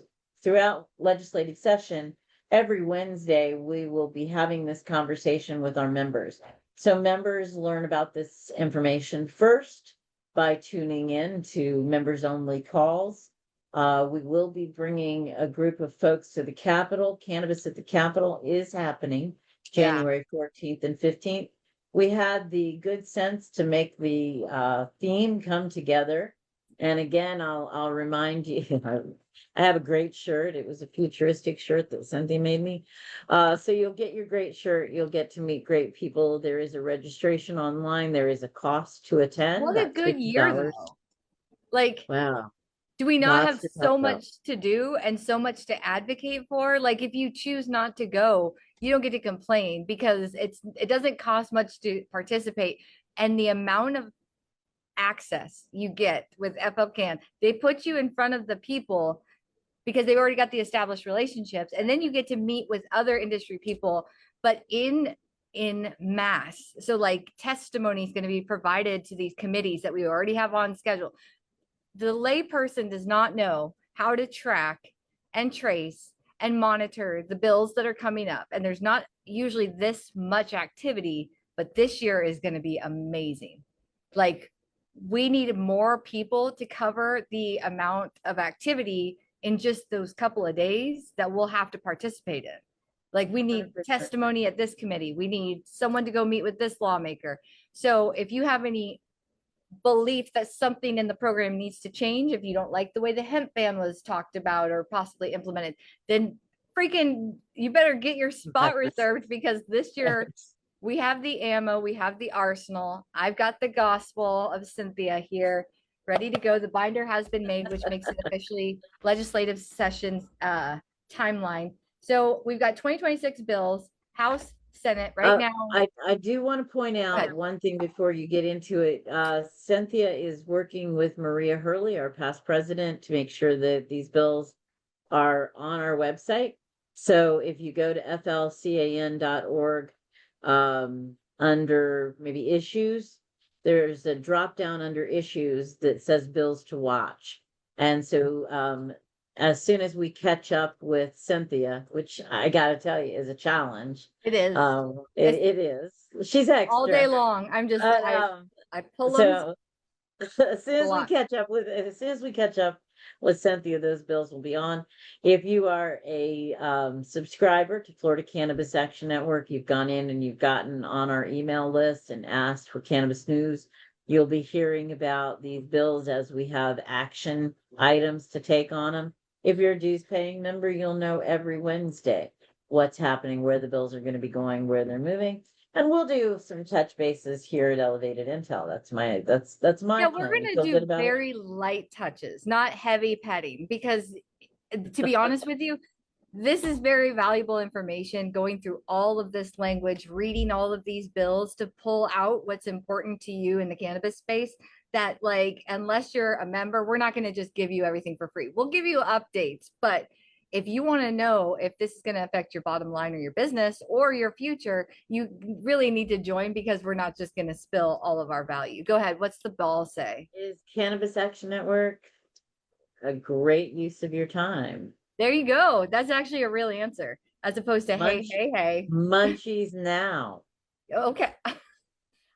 throughout legislative session, every Wednesday, we will be having this conversation with our members. So members learn about this information first by tuning in to members-only calls. We will be bringing a group of folks to the Capitol. Cannabis at the Capitol is happening January 14th and 15th. We had the good sense to make the theme come together. And again, I'll remind you, I have a great shirt. It was a futuristic shirt that Cynthia made me. So you'll get your great shirt. You'll get to meet great people. There is a registration online. There is a cost to attend. What a good year, though. Like, wow. Do we not have so much to do and so much to advocate for? Like, if you choose not to go, you don't get to complain because it doesn't cost much to participate. And the amount of access you get with FL CAN, they put you in front of the people because they've already got the established relationships, and then you get to meet with other industry people, but in mass. So like testimony is going to be provided to these committees that we already have on schedule. The layperson does not know how to track and trace and monitor the bills that are coming up, and there's not usually this much activity, but this year is going to be amazing. Like, we need more people to cover the amount of activity in just those couple of days that we'll have to participate in. Like, we need 100%. Testimony at this committee. We need someone to go meet with this lawmaker. So if you have any belief that something in the program needs to change, if you don't like the way the hemp ban was talked about or possibly implemented, then freaking you better get your spot reserved, because this year we have the ammo, we have the arsenal. I've got the gospel of Cynthia here ready to go. The binder has been made, which makes it officially legislative session timeline. So we've got 2026 bills, House, Senate right now. I do want to point out one thing before you get into it. Cynthia is working with Maria Hurley, our past president, to make sure that these bills are on our website. So if you go to flcan.org, under maybe issues, there's a drop down under issues that says bills to watch. And so, as soon as we catch up with Cynthia, which I gotta tell you is a challenge. It is. It is. She's All day extra. long. I'm just, I pull them. So as soon as we catch up with Cynthia, those bills will be on. If you are a subscriber to Florida Cannabis Action Network, you've gone in and you've gotten on our email list and asked for cannabis news, you'll be hearing about these bills as we have action items to take on them. If you're a dues paying member, you'll know every Wednesday what's happening, where the bills are going to be going, where they're moving. And we'll do some touch bases here at Elevated Intel. That's my Yeah, plan. we're You gonna feel good do about it? very light touches, not heavy petting, because to be honest with you, this is very valuable information, going through all of this language, reading all of these bills to pull out what's important to you in the cannabis space. That, like, unless you're a member, we're not going to just give you everything for free. We'll give you updates, but if you want to know if this is going to affect your bottom line or your business or your future, you really need to join, because we're not just going to spill all of our value. Go ahead. What's the ball say? Is Cannabis Action Network a great use of your time? There you go. That's actually a real answer, as opposed to hey. Munchies now. Okay.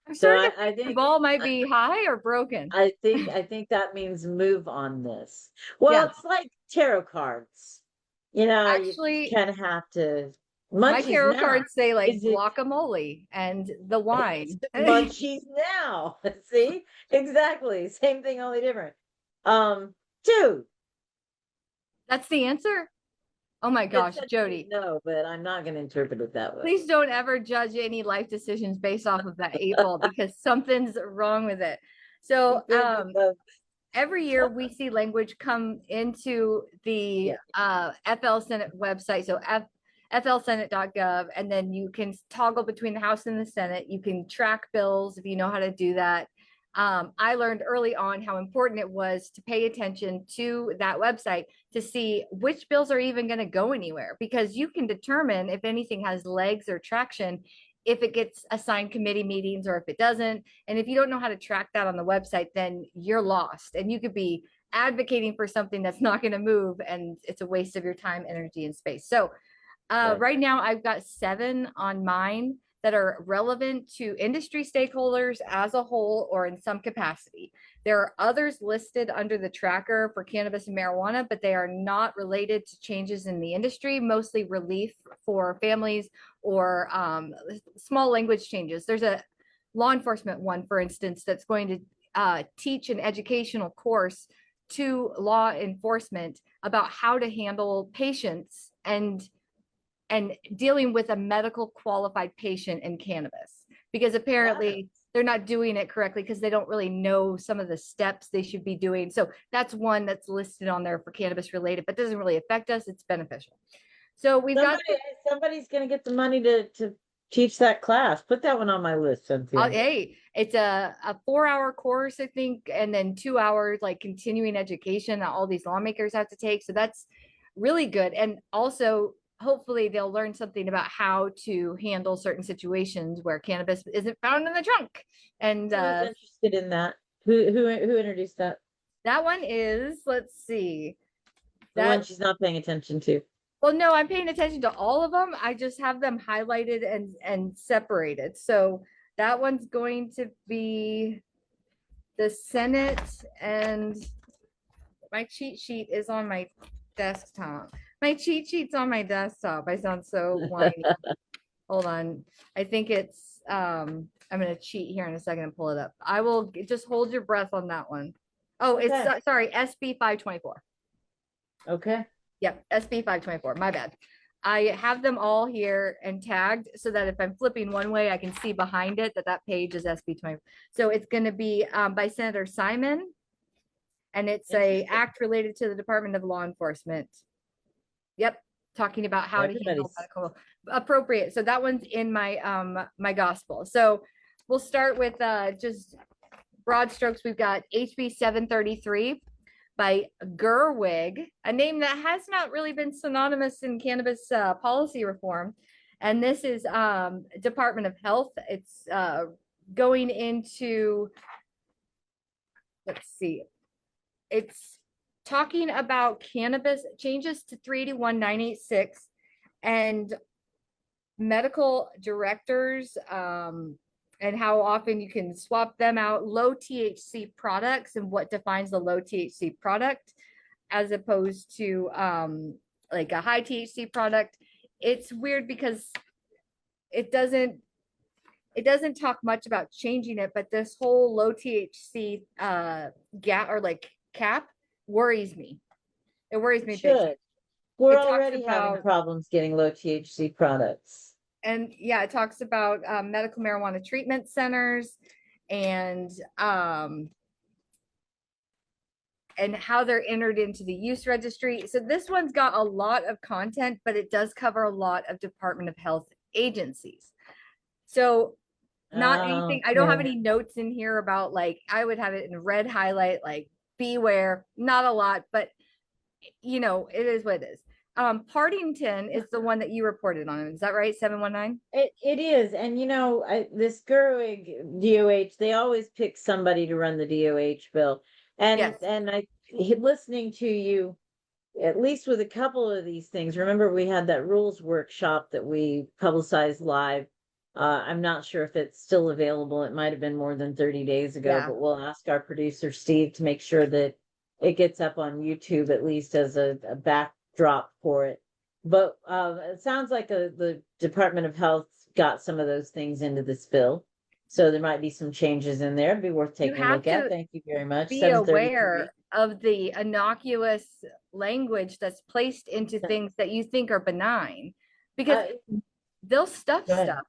I'm So starting to I think the think ball might be high or broken. I think that means move on this. Well, Yeah. it's like tarot cards. You Actually, kind of have to my munchies tarot now. cards say like Is it guacamole and the wine. munchies now? See? Exactly. Same thing, only different. Dude. That's the answer. Oh my gosh, Jody. No, but I'm not going to interpret it that way. Please don't ever judge any life decisions based off of that 8 ball, because something's wrong with it. So every year we see language come into the FL Senate website. So flsenate.gov, and then you can toggle between the House and the Senate. You can track bills if you know how to do that. I learned early on how important it was to pay attention to that website to see which bills are even going to go anywhere, because you can determine if anything has legs or traction if it gets assigned committee meetings or if it doesn't. And if you don't know how to track that on the website, then you're lost, and you could be advocating for something that's not going to move, and it's a waste of your time, energy, and space. So right now I've got 7 on mine that are relevant to industry stakeholders as a whole or in some capacity. There are others listed under the tracker for cannabis and marijuana, but they are not related to changes in the industry, mostly relief for families or small language changes. There's a law enforcement one, for instance, that's going to teach an educational course to law enforcement about how to handle patients and dealing with a medical qualified patient in cannabis, because apparently they're not doing it correctly because they don't really know some of the steps they should be doing. So that's one that's listed on there for cannabis related, but doesn't really affect us. It's beneficial. So we've got somebody's going to get the money to teach that class. Put that one on my list, Cynthia. Hey, it's a 4-hour course, I think, and then 2 hours like continuing education that all these lawmakers have to take. So that's really good. And also, hopefully they'll learn something about how to handle certain situations where cannabis isn't found in the trunk. And who's interested in that? Who introduced that? That one is, let's see. The one she's not paying attention to. Well, no, I'm paying attention to all of them. I just have them highlighted and separated. So that one's going to be the Senate, and my cheat sheet is on my desktop. My cheat sheet's on my desktop. I sound so whiny. Hold on. I think it's I'm gonna cheat here in a second and pull it up. I will just hold your breath on that one. Oh, it's sorry, SB 524. Okay. Yep, SB 524. My bad. I have them all here and tagged so that if I'm flipping one way, I can see behind it that page is SB 20. So it's going to be by Senator Simon, and it's a act related to the Department of Law Enforcement. Yep, talking about how to handle medical appropriate. So that one's in my my gospel. So we'll start with just broad strokes. We've got HB 733, by Gerwig, a name that has not really been synonymous in cannabis policy reform. And this is Department of Health. It's going into, let's see, it's talking about cannabis changes to 381-986 and medical directors and how often you can swap them out, low THC products and what defines the low THC product as opposed to like a high THC product. It's weird because it doesn't talk much about changing it, but this whole low THC gap or like cap worries me. It worries me. Should. We're It talks already having about- problems getting low THC products. And yeah, it talks about medical marijuana treatment centers and how they're entered into the use registry. So this one's got a lot of content, but it does cover a lot of Department of Health agencies. So not anything, I don't have any notes in here about like, I would have it in red highlight, like beware, not a lot, but you know, it is what it is. Partington is the one that you reported on. Is that right? 719? It is. And you know, this Gerwig DOH, they always pick somebody to run the DOH bill. And Yes. and listening to you, at least with a couple of these things, remember we had that rules workshop that we publicized live. I'm not sure if it's still available. It might have been more than 30 days ago, Yeah. but we'll ask our producer Steve to make sure that it gets up on YouTube at least as a backdrop for it. But it sounds like the Department of Health got some of those things into this bill. So there might be some changes in there. It'd be worth taking a look at. Thank you very much. Be aware of the innocuous language that's placed into things that you think are benign, because they'll stuff stuff.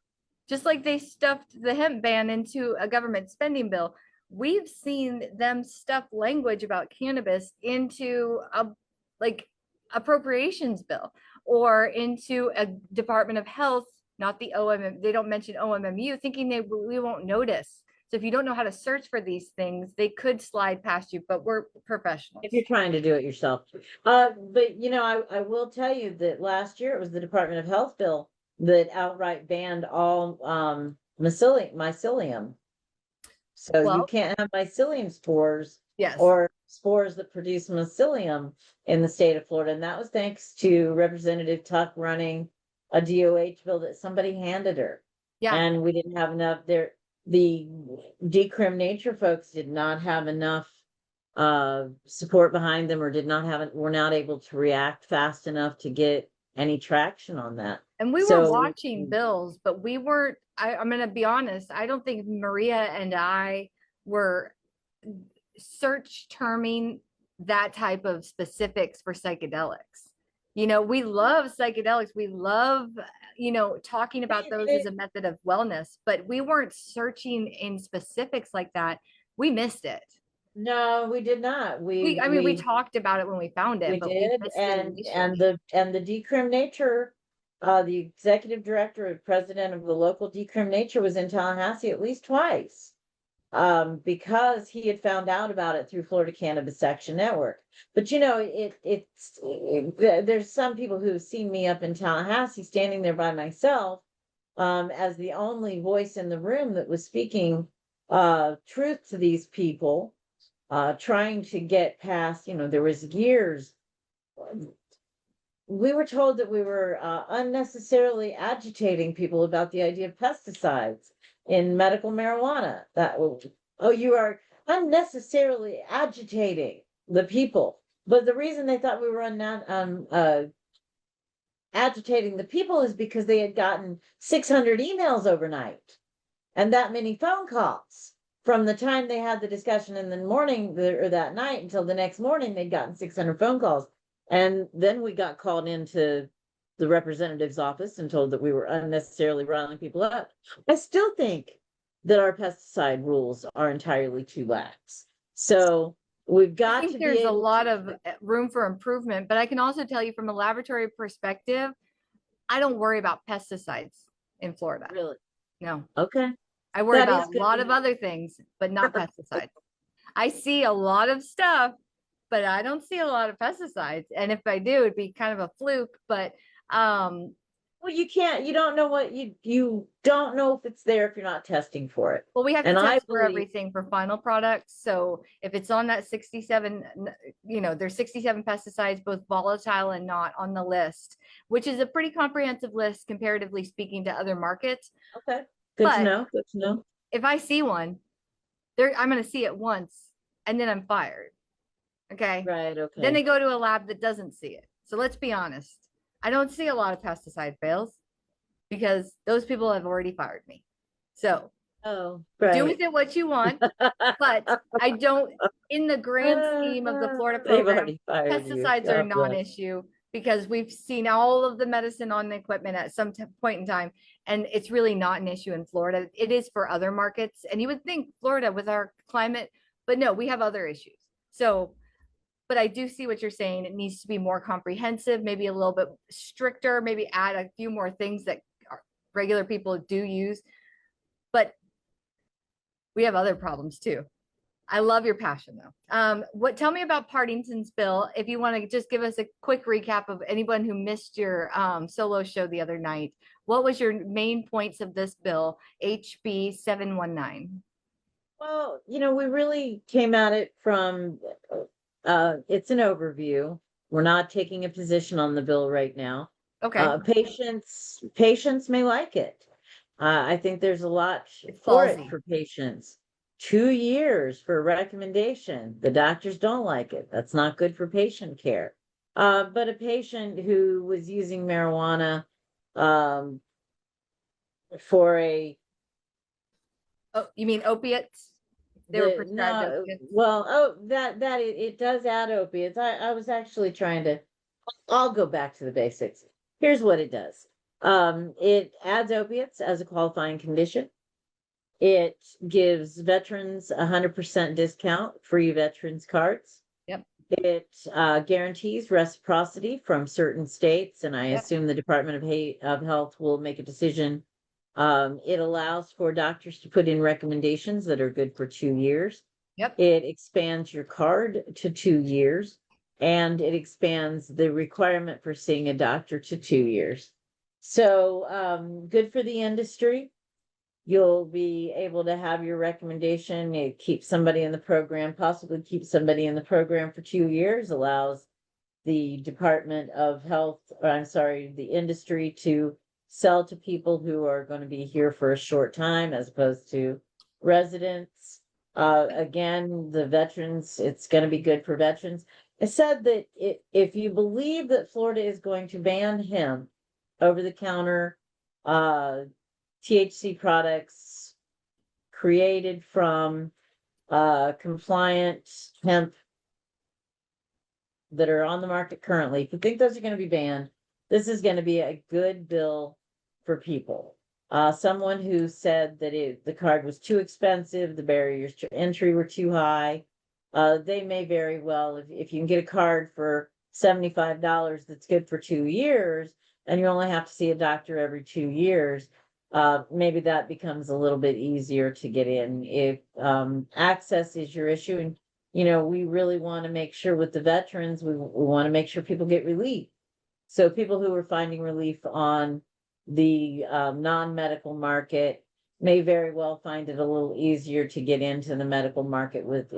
Just like they stuffed the hemp ban into a government spending bill. We've seen them stuff language about cannabis into a like appropriations bill or into a Department of Health, not the OMM. They don't mention OMMU, thinking we won't notice. So if you don't know how to search for these things, they could slide past you, but we're professionals. If you're trying to do it yourself. But you know, I will tell you that last year it was the Department of Health bill that outright banned all mycelium. So you can't have mycelium spores or spores that produce mycelium in the state of Florida. And that was thanks to Representative Tuck running a DOH bill that somebody handed her. Yeah. And we didn't have enough there. The decrim nature folks did not have enough support behind them, or were not able to react fast enough to get any traction on that. And we were watching bills, but we weren't, I'm going to be honest, I don't think Maria and I were search terming that type of specifics for psychedelics. You know, we love psychedelics. We love, you know, talking about those as a method of wellness, but we weren't searching in specifics like that. We missed it. No, we did not. We talked about it when we found it. We did, and the decrim nature, the executive director and president of the local decrim nature was in Tallahassee at least twice, because he had found out about it through Florida Cannabis Action Network. But you know, there's some people who've seen me up in Tallahassee standing there by myself, as the only voice in the room that was speaking truth to these people. Trying to get past, you know, there was years. We were told that we were unnecessarily agitating people about the idea of pesticides in medical marijuana. You are unnecessarily agitating the people. But the reason they thought we were agitating the people is because they had gotten 600 emails overnight and that many phone calls. From the time they had the discussion in the morning or that night until the next morning, they'd gotten 600 phone calls. And then we got called into the representative's office and told that we were unnecessarily riling people up. I still think that our pesticide rules are entirely too lax. So we've got to be there's a lot of room for improvement, but I can also tell you from a laboratory perspective, I don't worry about pesticides in Florida. Really? No. Okay. I worry about a lot of other things, but not pesticides. I see a lot of stuff, but I don't see a lot of pesticides. And if I do, it'd be kind of a fluke. But Well, you don't know what you don't know if it's there if you're not testing for it. well, we have to And I test for believe, everything for final products. So if it's on that 67, there's 67 pesticides, both volatile and not, on the list, which is a pretty comprehensive list comparatively speaking to other markets. okay, good to But know, good to know. if I see one, I'm going to see it once and then I'm fired. Okay. Right, Then okay. they go to a lab that doesn't see it. So let's be honest. I don't see a lot of pesticide fails because those people have already fired me. So Oh, do right. with it what you want, but I don't, in the grand scheme of the Florida They've program, already fired you. pesticides are a Oh, yeah. non-issue because we've seen all of the medicine on the equipment at some point in time, and it's really not an issue in Florida. It is for other markets, and you would think Florida with our climate, but no, we have other issues. So, but I do see what you're saying. It needs to be more comprehensive, maybe a little bit stricter, maybe add a few more things that regular people do use. But we have other problems too. I love your passion though. Tell me about Partington's bill. If you want to just give us a quick recap of anyone who missed your solo show the other night. What was your main points of this bill, HB 719? Well, we really came at it from, it's an overview. We're not taking a position on the bill right now. Okay. Patients may like it. I think there's a lot It's for it ballsy. for patients. 2 years for a recommendation. The doctors don't like it. That's not good for patient care. But a patient who was using marijuana for a Oh, you mean opiates? They were prescribed no, opiates. well, that it does add opiates. I was actually trying to. I'll go back to the basics. Here's what it does. It adds opiates as a qualifying condition. It gives veterans 100% discount, free veterans cards. Yep. It guarantees reciprocity from certain states, and I Yep. assume the Department of Health will make a decision. It allows for doctors to put in recommendations that are good for 2 years. Yep. It expands your card to 2 years, and it expands the requirement for seeing a doctor to 2 years. So good for the industry. You'll be able to have your recommendation. It keeps somebody in the program, possibly keep somebody in the program for 2 years, allows the Department of Health, or I'm sorry, the industry to sell to people who are going to be here for a short time as opposed to residents. Again, the veterans, it's going to be good for veterans. It said that if you believe that Florida is going to ban hemp over the counter, THC products created from compliant hemp that are on the market currently, if you think those are going to be banned, this is going to be a good bill for people. Someone who said that the card was too expensive, the barriers to entry were too high. They may very well, if you can get a card for $75 that's good for 2 years, and you only have to see a doctor every 2 years, maybe that becomes a little bit easier to get in. If access is your issue, and we really want to make sure with the veterans, we want to make sure people get relief. So people who are finding relief on the non-medical market may very well find it a little easier to get into the medical market with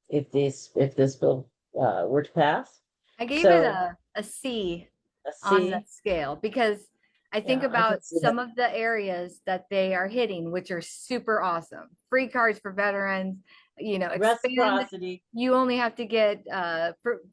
if this bill were to pass. I gave it So a C a on the C, scale because I think yeah, I can about see some that. of the areas that they are hitting, which are super awesome. Free cards for veterans, expand. Reciprocity. You only have to get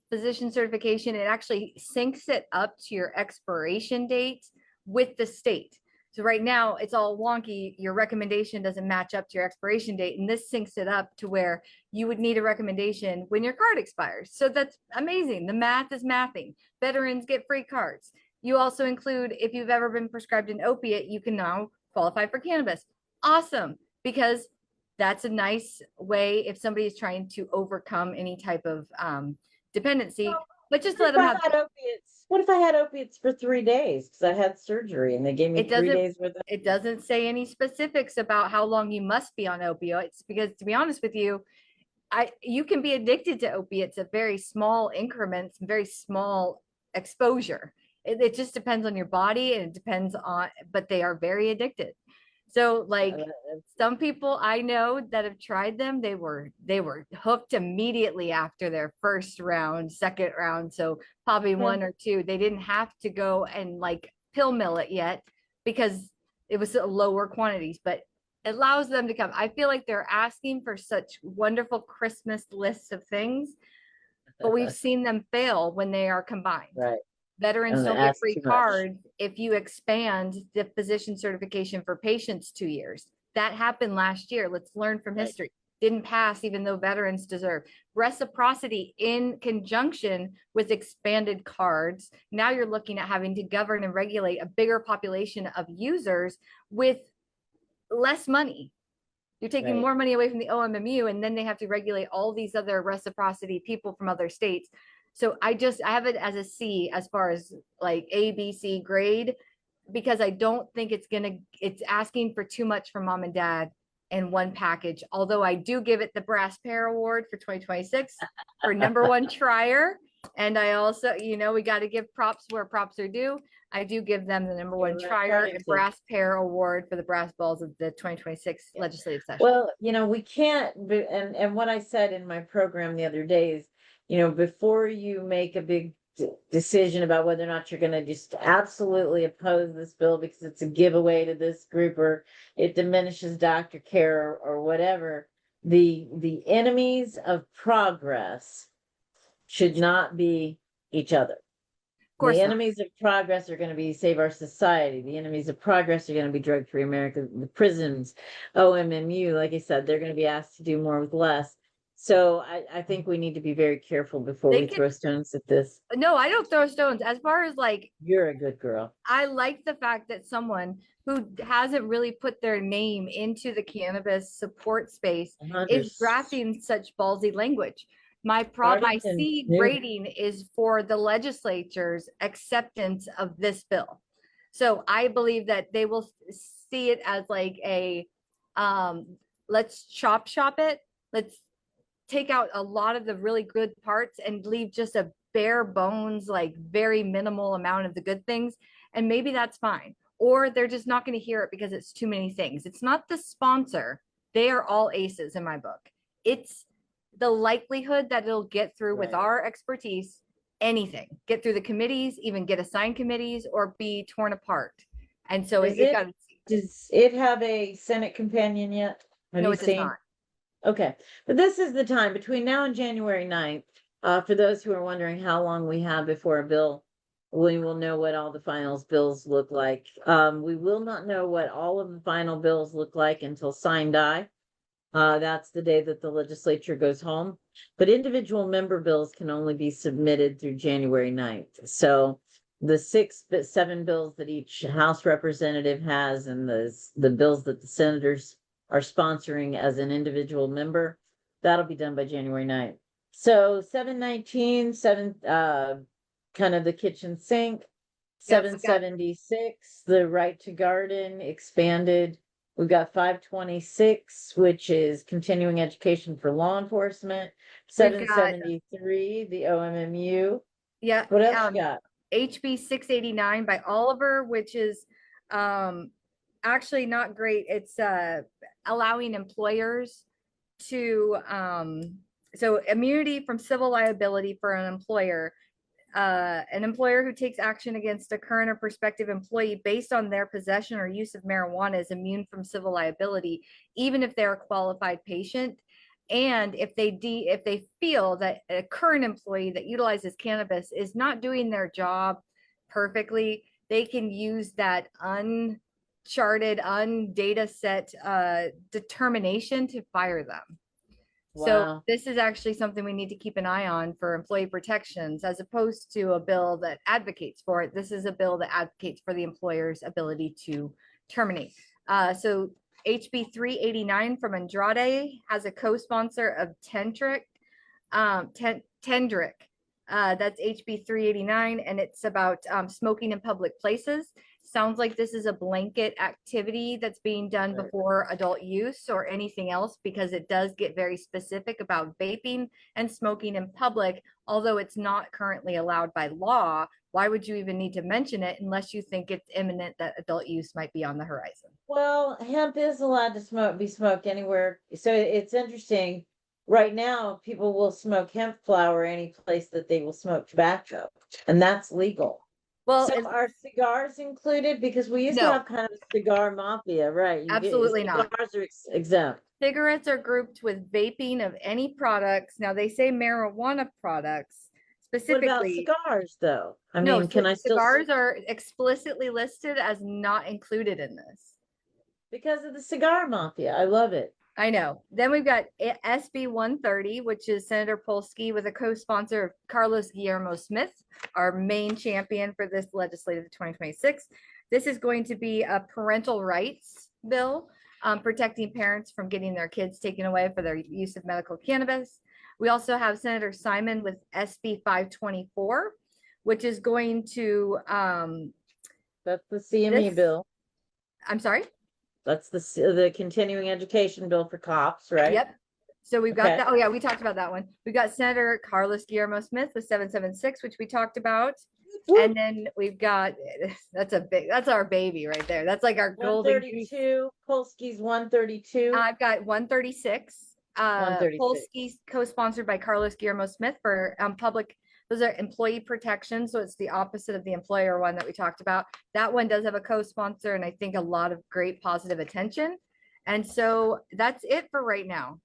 physician certification. It actually syncs it up to your expiration date with the state. So right now it's all wonky. Your recommendation doesn't match up to your expiration date. And this syncs it up to where you would need a recommendation when your card expires. So that's amazing. The math is mathing. Veterans get free cards. You also include, if you've ever been prescribed an opiate, you can now qualify for cannabis. Awesome. Because that's a nice way if somebody is trying to overcome any type of dependency, but just let them have. What if I had opiates for 3 days because I had surgery and they gave me It 3 days worth of. it doesn't say any specifics about how long you must be on opioids because to be honest with you, you can be addicted to opiates at very small increments, very small exposure. It just depends on your body, and it depends on, but they are very addicted. So like some people I know that have tried them, they were hooked immediately after their first round, second round. So probably one or two. They didn't have to go and like pill mill it yet because it was lower quantities, but it allows them to come. I feel like they're asking for such wonderful Christmas lists of things, but we've seen them fail when they are combined. Right. Veterans And don't get ask free too much. cards if you expand the physician certification for patients 2 years. That happened last year. Let's learn from Right. history. Didn't pass, even though veterans deserve reciprocity in conjunction with expanded cards. Now you're looking at having to govern and regulate a bigger population of users with less money. You're taking Right. more money away from the OMMU, and then they have to regulate all these other reciprocity people from other states. So I have it as a C as far as like A, B, C grade, because I don't think it's asking for too much from mom and dad in one package. Although I do give it the Brass Pair Award for 2026 for number one trier. And I also, we got to give props where props are due. I do give them the number one trier and Brass Pair Award for the brass balls of the 2026 legislative session. Well, we can't, and what I said in my program the other day is, before you make a big decision about whether or not you're going to just absolutely oppose this bill because it's a giveaway to this group or it diminishes doctor care or whatever, the enemies of progress should not be each other. The enemies of progress are going to be save our society. The enemies of progress are going to be drug-free America, the prisons, OMMU. Like I said, they're going to be asked to do more with less. So I think we need to be very careful before we throw stones at this. No, I don't throw stones. As far as like, you're a good girl. I like the fact that someone who hasn't really put their name into the cannabis support space is drafting such ballsy language. My C rating is for the legislature's acceptance of this bill. So I believe that they will see it as like a, let's chop it. Let's take out a lot of the really good parts and leave just a bare bones, like very minimal amount of the good things. And maybe that's fine. Or they're just not going to hear it because it's too many things. It's not the sponsor. They are all aces in my book. It's the likelihood that it'll get through with our expertise, anything, get through the committees, even get assigned committees or be torn apart. And so does it have a Senate companion yet? No, it does not. Okay, but this is the time between now and January 9th. For those who are wondering how long we have before a bill, we will know what all the final bills look like. We will not know what all of the final bills look like until sign die. That's the day that the legislature goes home. But individual member bills can only be submitted through January 9th. So the 7 bills that each House representative has and the bills that the senators are sponsoring as an individual member, that'll be done by January 9th. So 719, kind of the kitchen sink, 776, the right to garden expanded. We've got 526, which is continuing education for law enforcement. 773, the OMMU. Yeah. What else you got? HB 689 by Oliver, which is actually not great. It's allowing employers to so immunity from civil liability for an employer who takes action against a current or prospective employee based on their possession or use of marijuana is immune from civil liability, even if they're a qualified patient. And if they feel that a current employee that utilizes cannabis is not doing their job perfectly, they can use that uncharted, undata set determination to fire them. Wow. So this is actually something we need to keep an eye on for employee protections, as opposed to a bill that advocates for it. This is a bill that advocates for the employer's ability to terminate. So HB 389 from Andrade has a co-sponsor of Tendrick. That's HB 389, and it's about smoking in public places. sounds like this is a blanket activity that's being done Right. before adult use or anything else, because it does get very specific about vaping and smoking in public. Although it's not currently allowed by law, why would you even need to mention it unless you think it's imminent that adult use might be on the horizon? Well, hemp is allowed to be smoked anywhere. So it's interesting. Right now, people will smoke hemp flower any place that they will smoke tobacco, and that's legal. Well, So are cigars included? Because we used to no, have kind of a cigar mafia, right? absolutely not. Cigars are exempt. Cigarettes are grouped with vaping of any products. Now they say marijuana products What about specifically. cigars, though? I No, mean, can I still cigars are explicitly listed as not included in this. because of the cigar mafia? I love it. I know. Then we've got SB 130, which is Senator Polsky with a co-sponsor of Carlos Guillermo Smith, our main champion for this legislative 2026. This is going to be a parental rights bill, protecting parents from getting their kids taken away for their use of medical cannabis. We also have Senator Simon with SB 524, which is going to That's the CME bill. I'm sorry. That's the continuing education bill for cops, right? Yep. So we've got Okay. that. Oh yeah, we talked about that one. We got Senator Carlos Guillermo Smith with 776, which we talked about. And then we've got that's our baby right there. That's like our golden goose. 132, Polsky's 132. I've got 136. 136. Polsky's co-sponsored by Carlos Guillermo Smith for public. Those are employee protection. So it's the opposite of the employer one that we talked about. That one does have a co-sponsor and I think a lot of great positive attention. And so that's it for right now.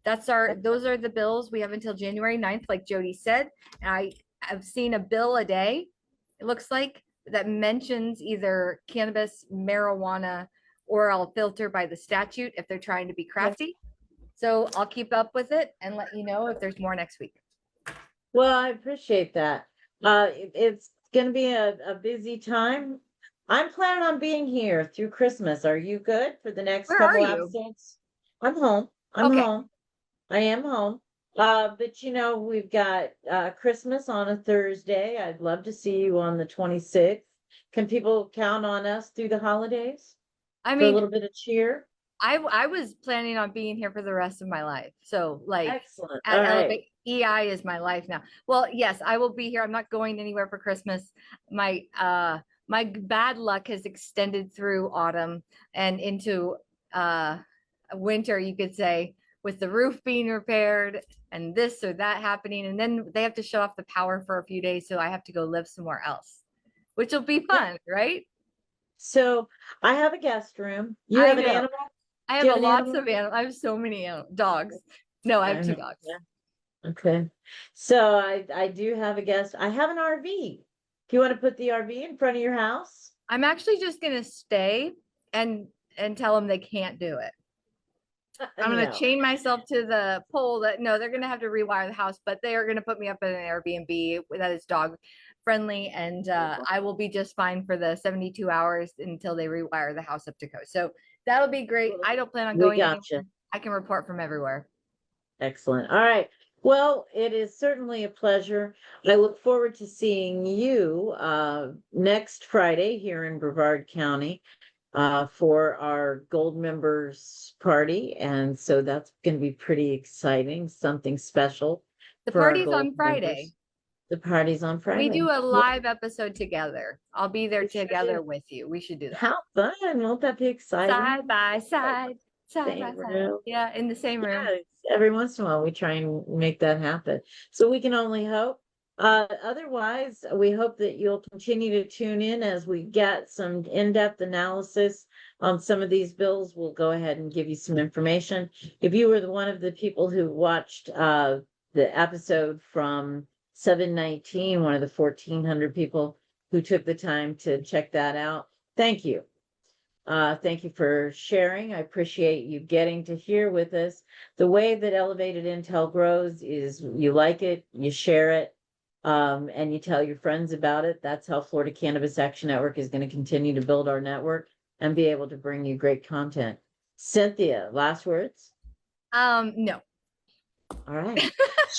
Those are the bills we have until January 9th, like Jody said. And I've seen a bill a day, it looks like, that mentions either cannabis, marijuana, or I'll filter by the statute if they're trying to be crafty. So I'll keep up with it and let you know if there's more next week. Well, I appreciate that. It's going to be a busy time. I'm planning on being here through Christmas. Are you good for the next Where couple are you? episodes? I'm home. I'm Okay. home. I am home. But you know, we've got Christmas on a Thursday. I'd love to see you on the 26th. Can people count on us through the holidays I for a mean, little bit of cheer? I was planning on being here for the rest of my life. So like Excellent. at All right. Elevate EI is my life now. Well, yes, I will be here. I'm not going anywhere for Christmas. My bad luck has extended through autumn and into winter, you could say, with the roof being repaired and this or that happening. And then they have to shut off the power for a few days. So I have to go live somewhere else, which will be fun, right? So I have a guest room. You I have an know. animal? I have Do you have an lots animal? of animals. I have so many dogs. No, I have 2 dogs. Yeah. Okay. So I do have a guest. I have an RV. Do you want to put the RV in front of your house? I'm actually just gonna stay and tell them they can't do it. I'm gonna No. chain myself to the pole that no, they're gonna have to rewire the house, but they are gonna put me up in an Airbnb that is dog friendly, and I will be just fine for the 72 hours until they rewire the house up to code. So that'll be great. I don't plan on We going gotcha. anywhere. I can report from everywhere. Excellent. All right. Well, it is certainly a pleasure. I look forward to seeing you next Friday here in Brevard County for our gold members party. And so that's going to be pretty exciting, something special. The for our party's on gold Friday. members. The party's on Friday. We do a live episode together. I'll be there We should together do. with you. We should do that. How fun. Won't that be exciting? Side by side. Side by Same side. room. Yeah, in the same room. Yeah, every once in a while we try and make that happen. So we can only hope. Otherwise, we hope that you'll continue to tune in as we get some in-depth analysis on some of these bills. We'll go ahead and give you some information. If you were one of the people who watched the episode from 719, one of the 1,400 people who took the time to check that out, thank you. Thank you for sharing. I appreciate you getting to here with us. The way that Elevated Intel grows is you like it, you share it, and you tell your friends about it. That's how Florida Cannabis Action Network is going to continue to build our network and be able to bring you great content. Cynthia, last words? No. All right.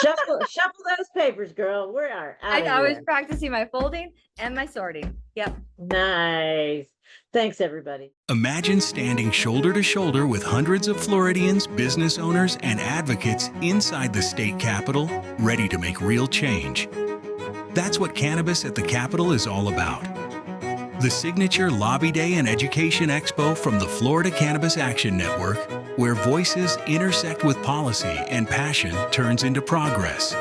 shuffle those papers, girl. We are out of I was here. practicing my folding and my sorting. Yeah. Yep. Nice. Thanks, everybody. Imagine standing shoulder to shoulder with hundreds of Floridians, business owners, and advocates inside the state capitol, ready to make real change. That's what Cannabis at the Capitol is all about. The signature Lobby Day and Education Expo from the Florida Cannabis Action Network, where voices intersect with policy and passion turns into progress.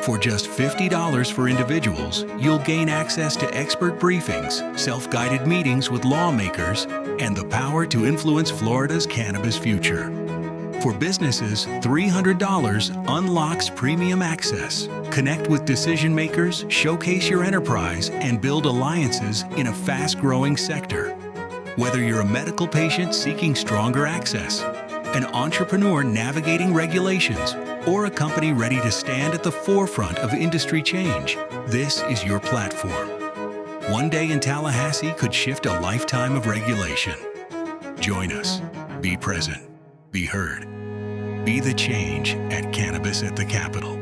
For just $50 for individuals, you'll gain access to expert briefings, self-guided meetings with lawmakers, and the power to influence Florida's cannabis future. For businesses, $300 unlocks premium access. Connect with decision makers, showcase your enterprise, and build alliances in a fast-growing sector. Whether you're a medical patient seeking stronger access, an entrepreneur navigating regulations, or a company ready to stand at the forefront of industry change, this is your platform. One day in Tallahassee could shift a lifetime of regulation. Join us. Be present. Be heard. Be the change at Cannabis at the Capitol.